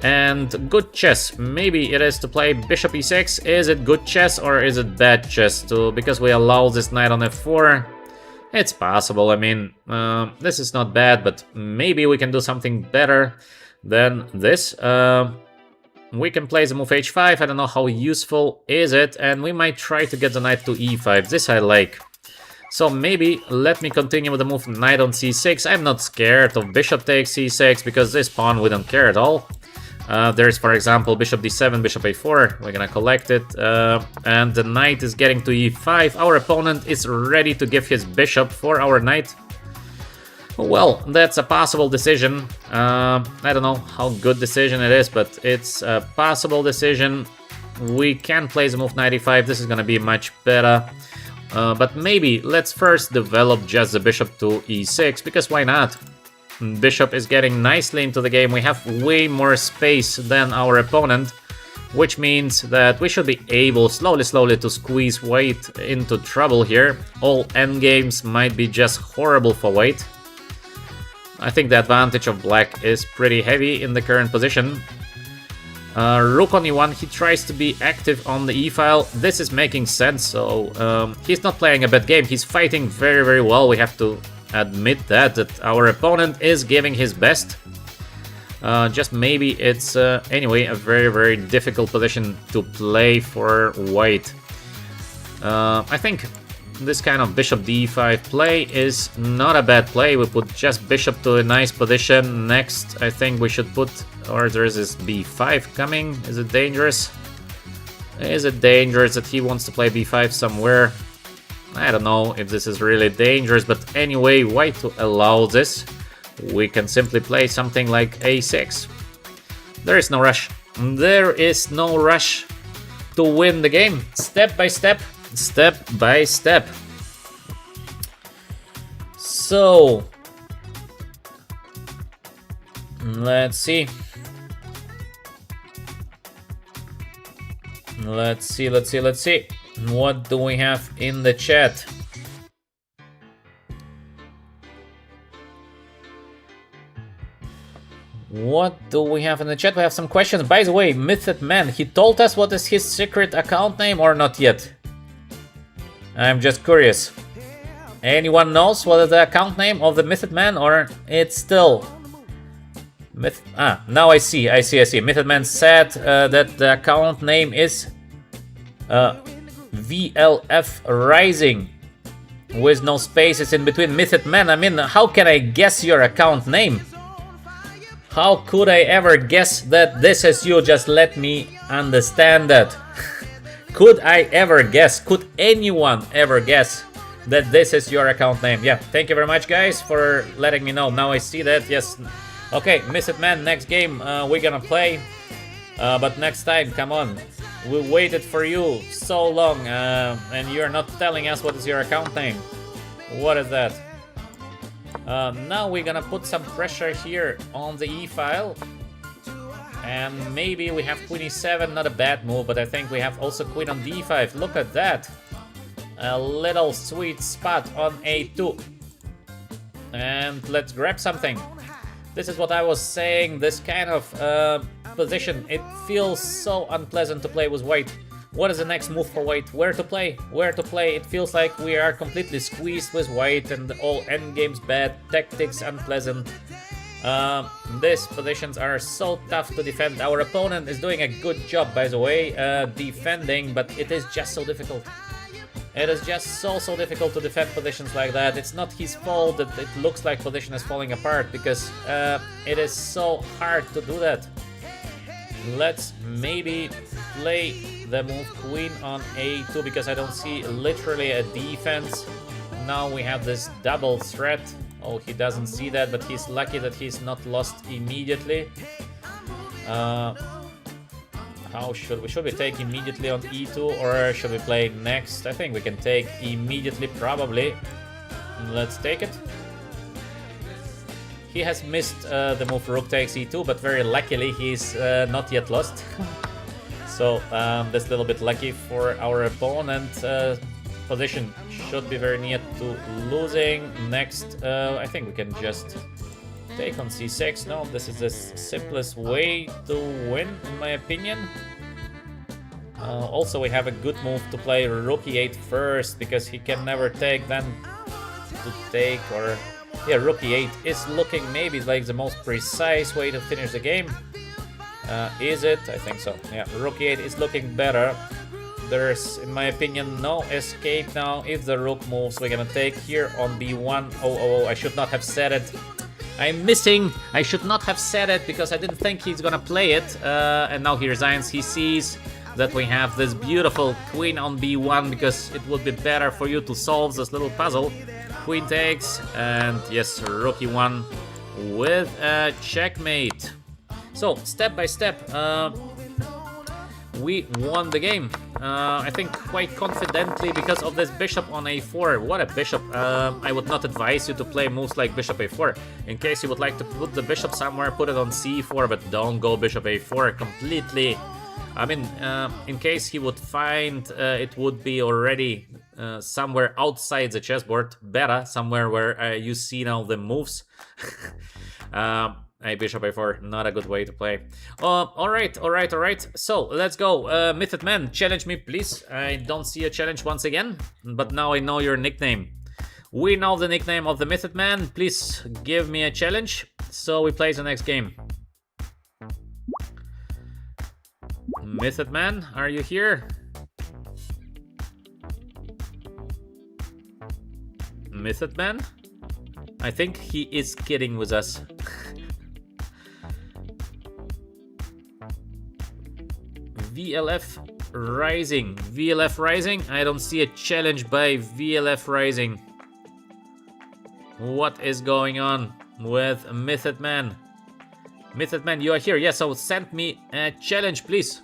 A: And good chess, maybe it is to play bishop e6. Is it good chess or is it bad chess because we allow this knight on f4? It's possible. I mean, this is not bad, but maybe we can do something better than this. We can play the move h5. I don't know how useful is it, and we might try to get the knight to e5. This I like. So maybe let me continue with the move knight on c6. I'm not scared of bishop takes c6 because this pawn we don't care at all. There's, for example, bishop d7, bishop a4. We're gonna collect it, and the knight is getting to e5. Our opponent is ready to give his bishop for our knight. Well, that's a possible decision. I don't know how good decision it is, but it's a possible decision. We can play the move knight e5. This is gonna be much better. But maybe let's first develop just the bishop to e6, because why not? Bishop is getting nicely into the game. We have way more space than our opponent, which means that we should be able slowly to squeeze white into trouble here. All endgames might be just horrible for white. I think the advantage of black is pretty heavy in the current position. Rook on e1, he tries to be active on the e-file. This is making sense, so he's not playing a bad game. He's fighting very well. We have to admit that our opponent is giving his best. Just maybe it's, anyway, a very difficult position to play for white. I think this kind of bishop d5 play is not a bad play. We put just bishop to a nice position. Next, I think we should put, or there is this b5 coming. Is it dangerous? Is it dangerous that he wants to play b5 somewhere? I don't know if this is really dangerous, but anyway, white to allow this. We can simply play something like a6. There is no rush. There is no rush to win the game. Step by step, step by step. So, let's see. Let's see. What do we have in the chat? What do we have in the chat? We have some questions. By the way, Mythed Man, he told us what is his secret account name or not yet? I'm just curious. Anyone knows what is the account name of the Mythed Man, or it's still... now I see. Mythed Man said that the account name is VLF Rising with no spaces in between. Mythed Man, I mean, how can I guess your account name? How could I ever guess that this is you? Just let me understand that. Could I ever guess? Could anyone ever guess that this is your account name? Yeah, thank you very much, guys, for letting me know. Now I see that, yes. Okay, Mythed Man, next game we're gonna play. But next time, come on. We waited for you so long, and you're not telling us what is your account name. What is that? Now we're gonna put some pressure here on the e-file. And maybe we have queen e7, not a bad move, but I think we have also queen on d5. Look at that. A little sweet spot on a2. And let's grab something. This is what I was saying, this kind of position, it feels so unpleasant to play with white. What is the next move for white? Where to play? Where to play? It feels like we are completely squeezed with white and all endgames bad, tactics unpleasant. These positions are so tough to defend. Our opponent is doing a good job, by the way, defending, but it is just so difficult. It is just so difficult to defend positions like that. It's not his fault that it looks like position is falling apart, because it is so hard to do that. Let's maybe play the move queen on a2, because I don't see literally a defense. Now we have this double threat. Oh, he doesn't see that, but he's lucky that he's not lost immediately. How should we take immediately on e2, or should we play next? I think we can take immediately, probably. Let's take it. He has missed the move rook takes e2, but very luckily he's not yet lost. So that's a little bit lucky for our opponent. Position should be very near to losing. Next, I think we can just take on c6. No, this is the simplest way to win, in my opinion. Also, we have a good move to play rook e8 first, because he can never take, then to take, or... Yeah, rook e8 is looking maybe like the most precise way to finish the game. Is it? I think so. Yeah, rook e8 is looking better. There's, in my opinion, no escape now. If the rook moves, we're gonna take here on b1. Oh, I should not have said it. I'm missing. I should not have said it, because I didn't think he's gonna play it. And now he resigns. He sees that we have this beautiful queen on b1, because it would be better for you to solve this little puzzle. Queen takes, and yes, rook e1 with a checkmate. So, step by step, we won the game. I think quite confidently, because of this bishop on a4. What a bishop. I would not advise you to play moves like bishop a4. In case you would like to put the bishop somewhere, put it on c4, but don't go bishop a4 completely. I mean, in case he would find it would be already somewhere outside the chessboard, better, somewhere where you see now the moves. A bishop a4, not a good way to play. Alright. So, let's go. Mythed Man, challenge me, please. I don't see a challenge once again, but now I know your nickname. We know the nickname of the Mythed Man. Please give me a challenge, so we play the next game. Method Man, are you here? Method Man? I think he is kidding with us. VLF Rising. VLF Rising? I don't see a challenge by VLF Rising. What is going on with Method Man? Method Man, you are here. Yes, so send me a challenge, please.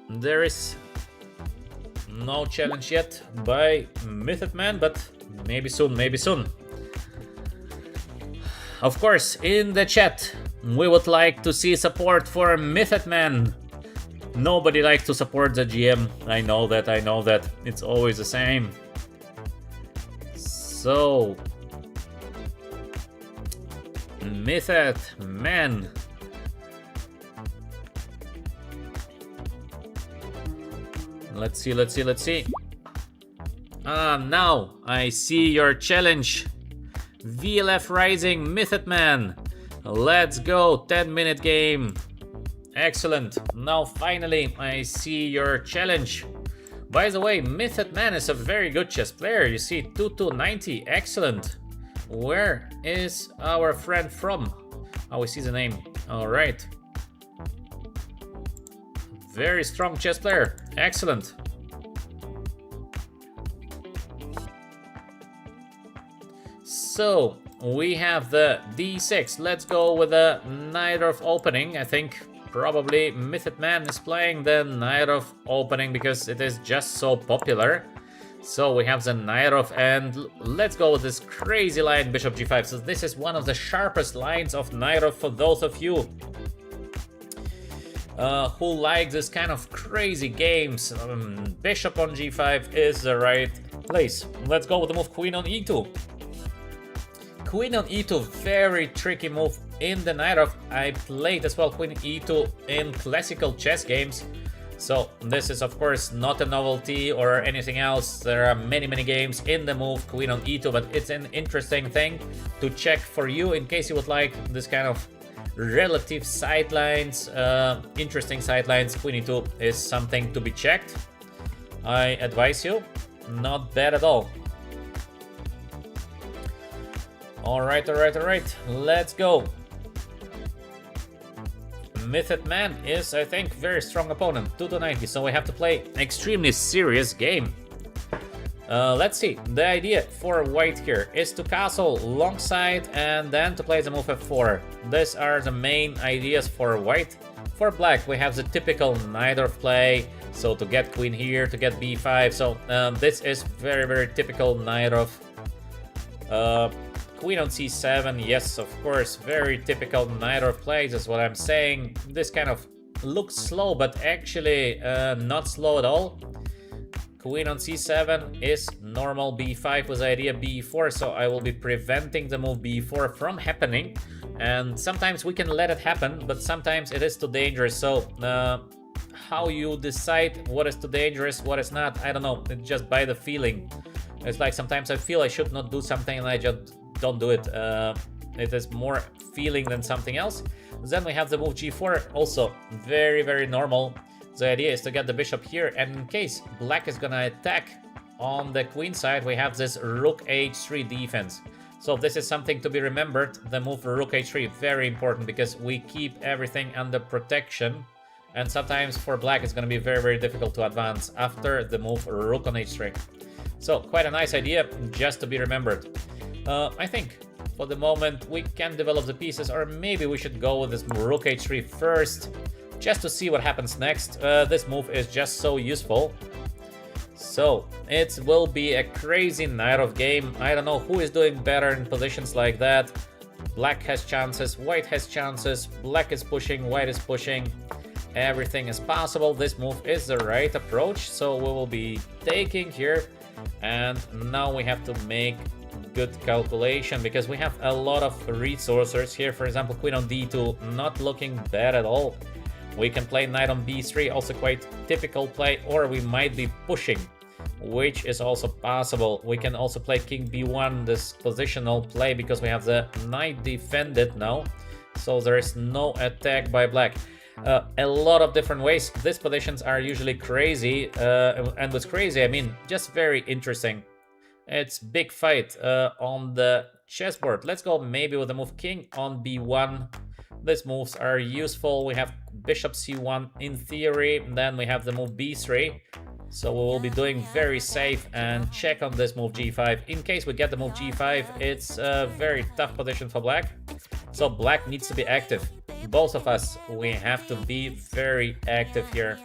A: There is no challenge yet by Method Man, but maybe soon, maybe soon. Of course, in the chat, we would like to see support for Method Man. Nobody likes to support the GM. I know that, I know that. It's always the same. So, Method Man. Let's see, let's see, let's see. Now I see your challenge. VLF Rising, Method Man. Let's go, 10-minute game. Excellent. Now finally I see your challenge. By the way, Method Man is a very good chess player. You see, 2290, excellent. Where is our friend from? Oh, we see the name. All right. Very strong chess player. Excellent. So we have the d6. Let's go with the Knight of opening. I think probably Method Man is playing the Knight of opening because it is just so popular. So we have the Knight of, and let's go with this crazy line, Bishop g5. So this is one of the sharpest lines of Knight of for those of you who like this kind of crazy games. Bishop on g5 is the right place. Let's go with the move Queen on e2. Queen on e2, very tricky move in the Knight of. I played as well Queen e2 in classical chess games. So this is of course not a novelty or anything else. There are many games in the move Queen on e2, but it's an interesting thing to check for you in case you would like this kind of relative sidelines, interesting sidelines. Queen e2 is something to be checked. I advise you, not bad at all. All right, let's go. Method Man is, I think, very strong opponent, 2290, so we have to play extremely serious game. Let's see, the idea for white here is to castle long side and then to play the move f4. These are the main ideas for white. For black, we have the typical Knight of play, so to get queen here, to get b5, so this is very typical Knight of. Queen on c7, yes, of course, very typical Knight of play, is what I'm saying. This kind of looks slow, but actually not slow at all. Queen on c7 is normal. b5 was idea b4, so I will be preventing the move b4 from happening. And sometimes we can let it happen, but sometimes it is too dangerous. So how you decide what is too dangerous, what is not, I don't know. It's just by the feeling. It's like sometimes I feel I should not do something and I just don't do it. It is more feeling than something else. Then we have the move g4, also very normal. The idea is to get the bishop here, and in case black is gonna attack on the queen side, we have this rook h3 defense. So this is something to be remembered. The move rook h3, very important because we keep everything under protection, and sometimes for black it's gonna be very difficult to advance after the move rook on h3. So quite a nice idea, just to be remembered. I think for the moment we can develop the pieces, or maybe we should go with this rook h3 first, just to see what happens next. This move is just so useful. So it will be a crazy Knight of game. I don't know who is doing better in positions like that. Black has chances, white has chances, black is pushing, white is pushing. Everything is possible. This move is the right approach, so we will be taking here. And now we have to make good calculation because we have a lot of resources here. For example, queen on d2, not looking bad at all. We can play knight on b3, also quite typical play, or we might be pushing, which is also possible. We can also play king b1, this positional play, because we have the knight defended now. So there is no attack by black. A lot of different ways. These positions are usually crazy, and with crazy I mean just very interesting. It's big fight on the chessboard. Let's go maybe with the move king on b1. These moves are useful. We have bishop c1 in theory, then we have the move b3. So we will be doing very safe and check on this move g5. In case we get the move g5, it's a very tough position for black. So black needs to be active. Both of us, we have to be very active here.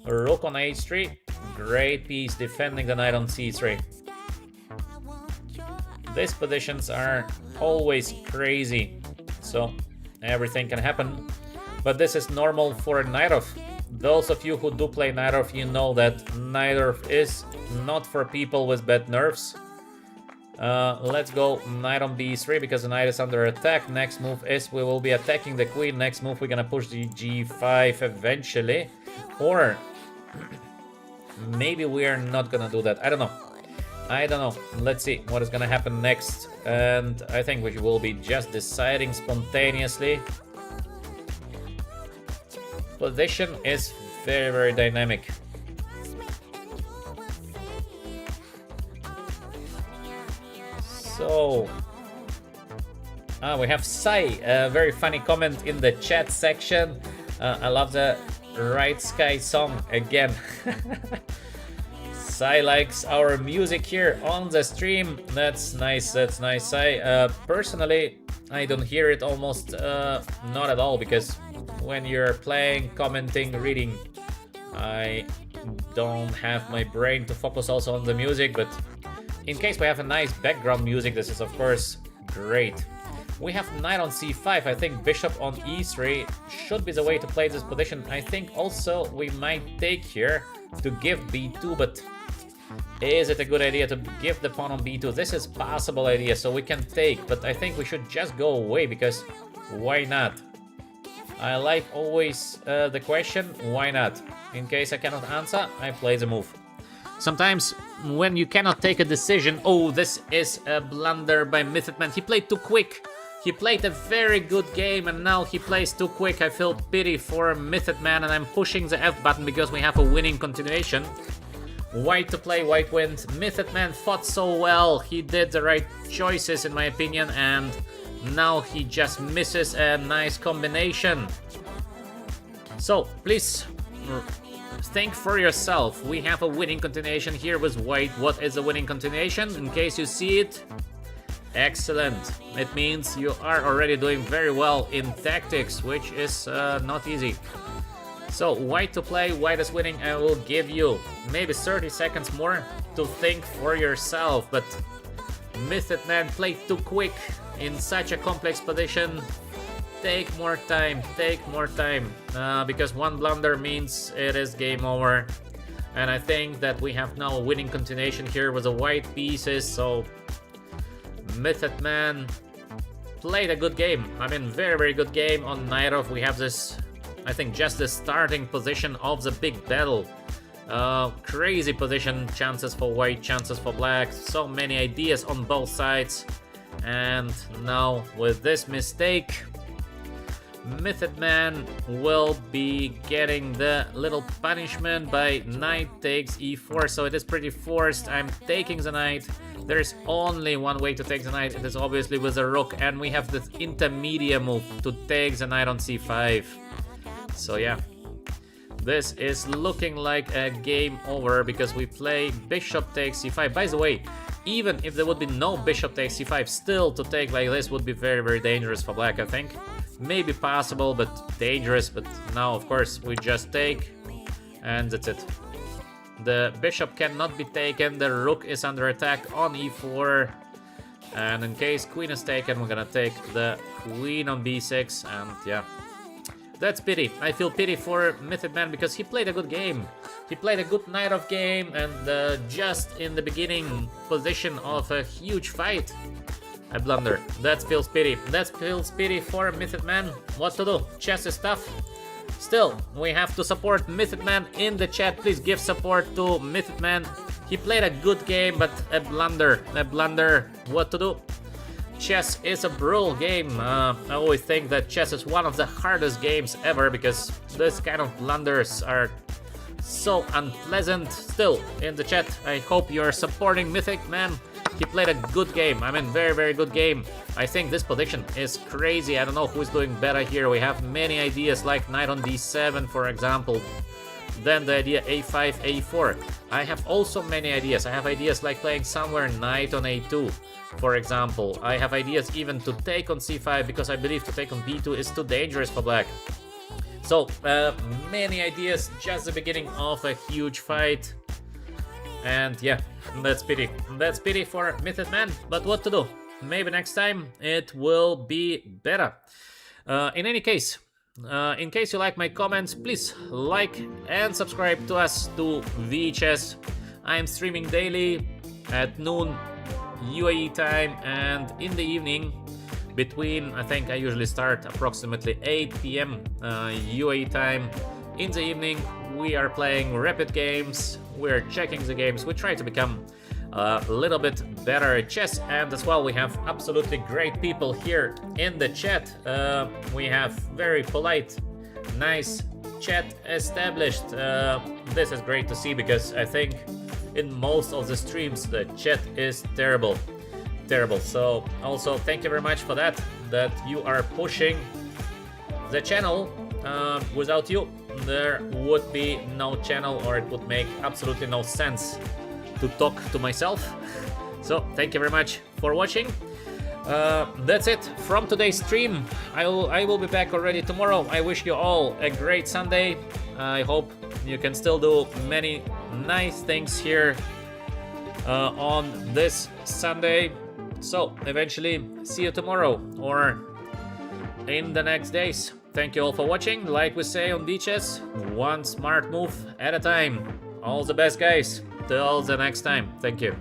A: Rook on h3, great piece defending the knight on c3. These positions are always crazy, so everything can happen. But this is normal for Naiditsch. Those of you who do play Naiditsch, you know that Naiditsch is not for people with bad nerves. Let's go knight on b3 because the knight is under attack. Next move is we will be attacking the queen. Next move we're gonna push the g5 eventually. Or maybe we are not gonna do that. I don't know. Let's see what is gonna happen next. And I think we will be just deciding spontaneously. Position is very, very dynamic. So, we have Sai, a very funny comment in the chat section. I love the Right Sky song again. Sai likes our music here on the stream. That's nice, Sai. Personally, I don't hear it almost not at all, because when you're playing, commenting, reading, I don't have my brain to focus also on the music, but in case we have a nice background music, this is of course great. We have knight on c5. I think bishop on e3 should be the way to play this position. I think also we might take here to give b2, but is it a good idea to give the pawn on b2? This is possible idea, so we can take, but I think we should just go away, because why not? I like always the question, why not? In case I cannot answer, I play the move. Sometimes when you cannot take a decision, oh, this is a blunder by Mythic Man. He played too quick. He played a very good game and now he plays too quick. I feel pity for Mythic Man and I'm pushing the F button because we have a winning continuation. White to play, white wins. Mythic Man fought so well. He did the right choices in my opinion, and now he just misses a nice combination. So please think for yourself. We have a winning continuation here with white. What is the winning continuation? In case you see it, excellent. It means you are already doing very well in tactics, which is not easy. So white to play, white is winning. I will give you maybe 30 seconds more to think for yourself, but Mythic Man played too quick in such a complex position. Take more time, because one blunder means it is game over. And I think that we have now a winning continuation here with the white pieces, so Mythic Man played a good game. I mean, very, very good game on Naiditsch. We have this, I think, just the starting position of the big battle. Crazy position, chances for white, chances for black, so many ideas on both sides. And now with this mistake, Mythic Man will be getting the little punishment by knight takes e4, so it is pretty forced. I'm taking the knight. There is only one way to take the knight, it is obviously with a rook, and we have this intermediate move to take the knight on c5. So yeah, this is looking like a game over because we play bishop takes c5. By the way, even if there would be no bishop takes c5, still to take like this would be very, very dangerous for black, I think. Maybe possible, but dangerous. But now, of course, we just take, and that's it. The bishop cannot be taken, the rook is under attack on e4. And in case queen is taken, we're gonna take the queen on b6, and yeah. That's pity. I feel pity for Mythic Man because he played a good game. He played a good Naiditsch game, and just in the beginning position of a huge fight, I blunder. That feels pity. That feels pity for Mythic Man. What to do? Chess is tough. Still, we have to support Mythic Man in the chat. Please give support to Mythic Man. He played a good game, but a blunder. A blunder. What to do? chess is a brutal game. I always think that chess is one of the hardest games ever because this kind of blunders are so unpleasant. Still, in the chat, I hope you're supporting Mythic, man. He played a good game. I mean, very, very good game. I think this position is crazy. I don't know who's doing better here. We have many ideas like knight on d7, for example. Then the idea a5, a4. I have also many ideas. I have ideas like playing somewhere knight on a2, for example. I have ideas even to take on c5 because I believe to take on b2 is too dangerous for black. So, many ideas, just the beginning of a huge fight. And yeah, that's pity. That's pity for Mythic Man, but what to do? Maybe next time it will be better. In any case, in case you like my comments, please like and subscribe to us to VHS. I'm streaming daily at noon UAE time and in the evening between, I think I usually start approximately 8 p.m. UAE time. In the evening we are playing rapid games, we're checking the games, we try to become a little bit better at chess, and as well we have absolutely great people here in the chat. We have very polite, nice chat established. This is great to see because I think in most of the streams the chat is terrible. So also thank you very much for that you are pushing the channel. Without you there would be no channel, or it would make absolutely no sense to talk to myself. So thank you very much for watching. That's it from today's stream. I will be back already tomorrow. I wish you all a great Sunday. I hope you can still do many nice things here on this Sunday. So eventually see you tomorrow or in the next days. Thank you all for watching. Like we say on Naiditsch, one smart move at a time. All the best, guys. Till the next time. Thank you.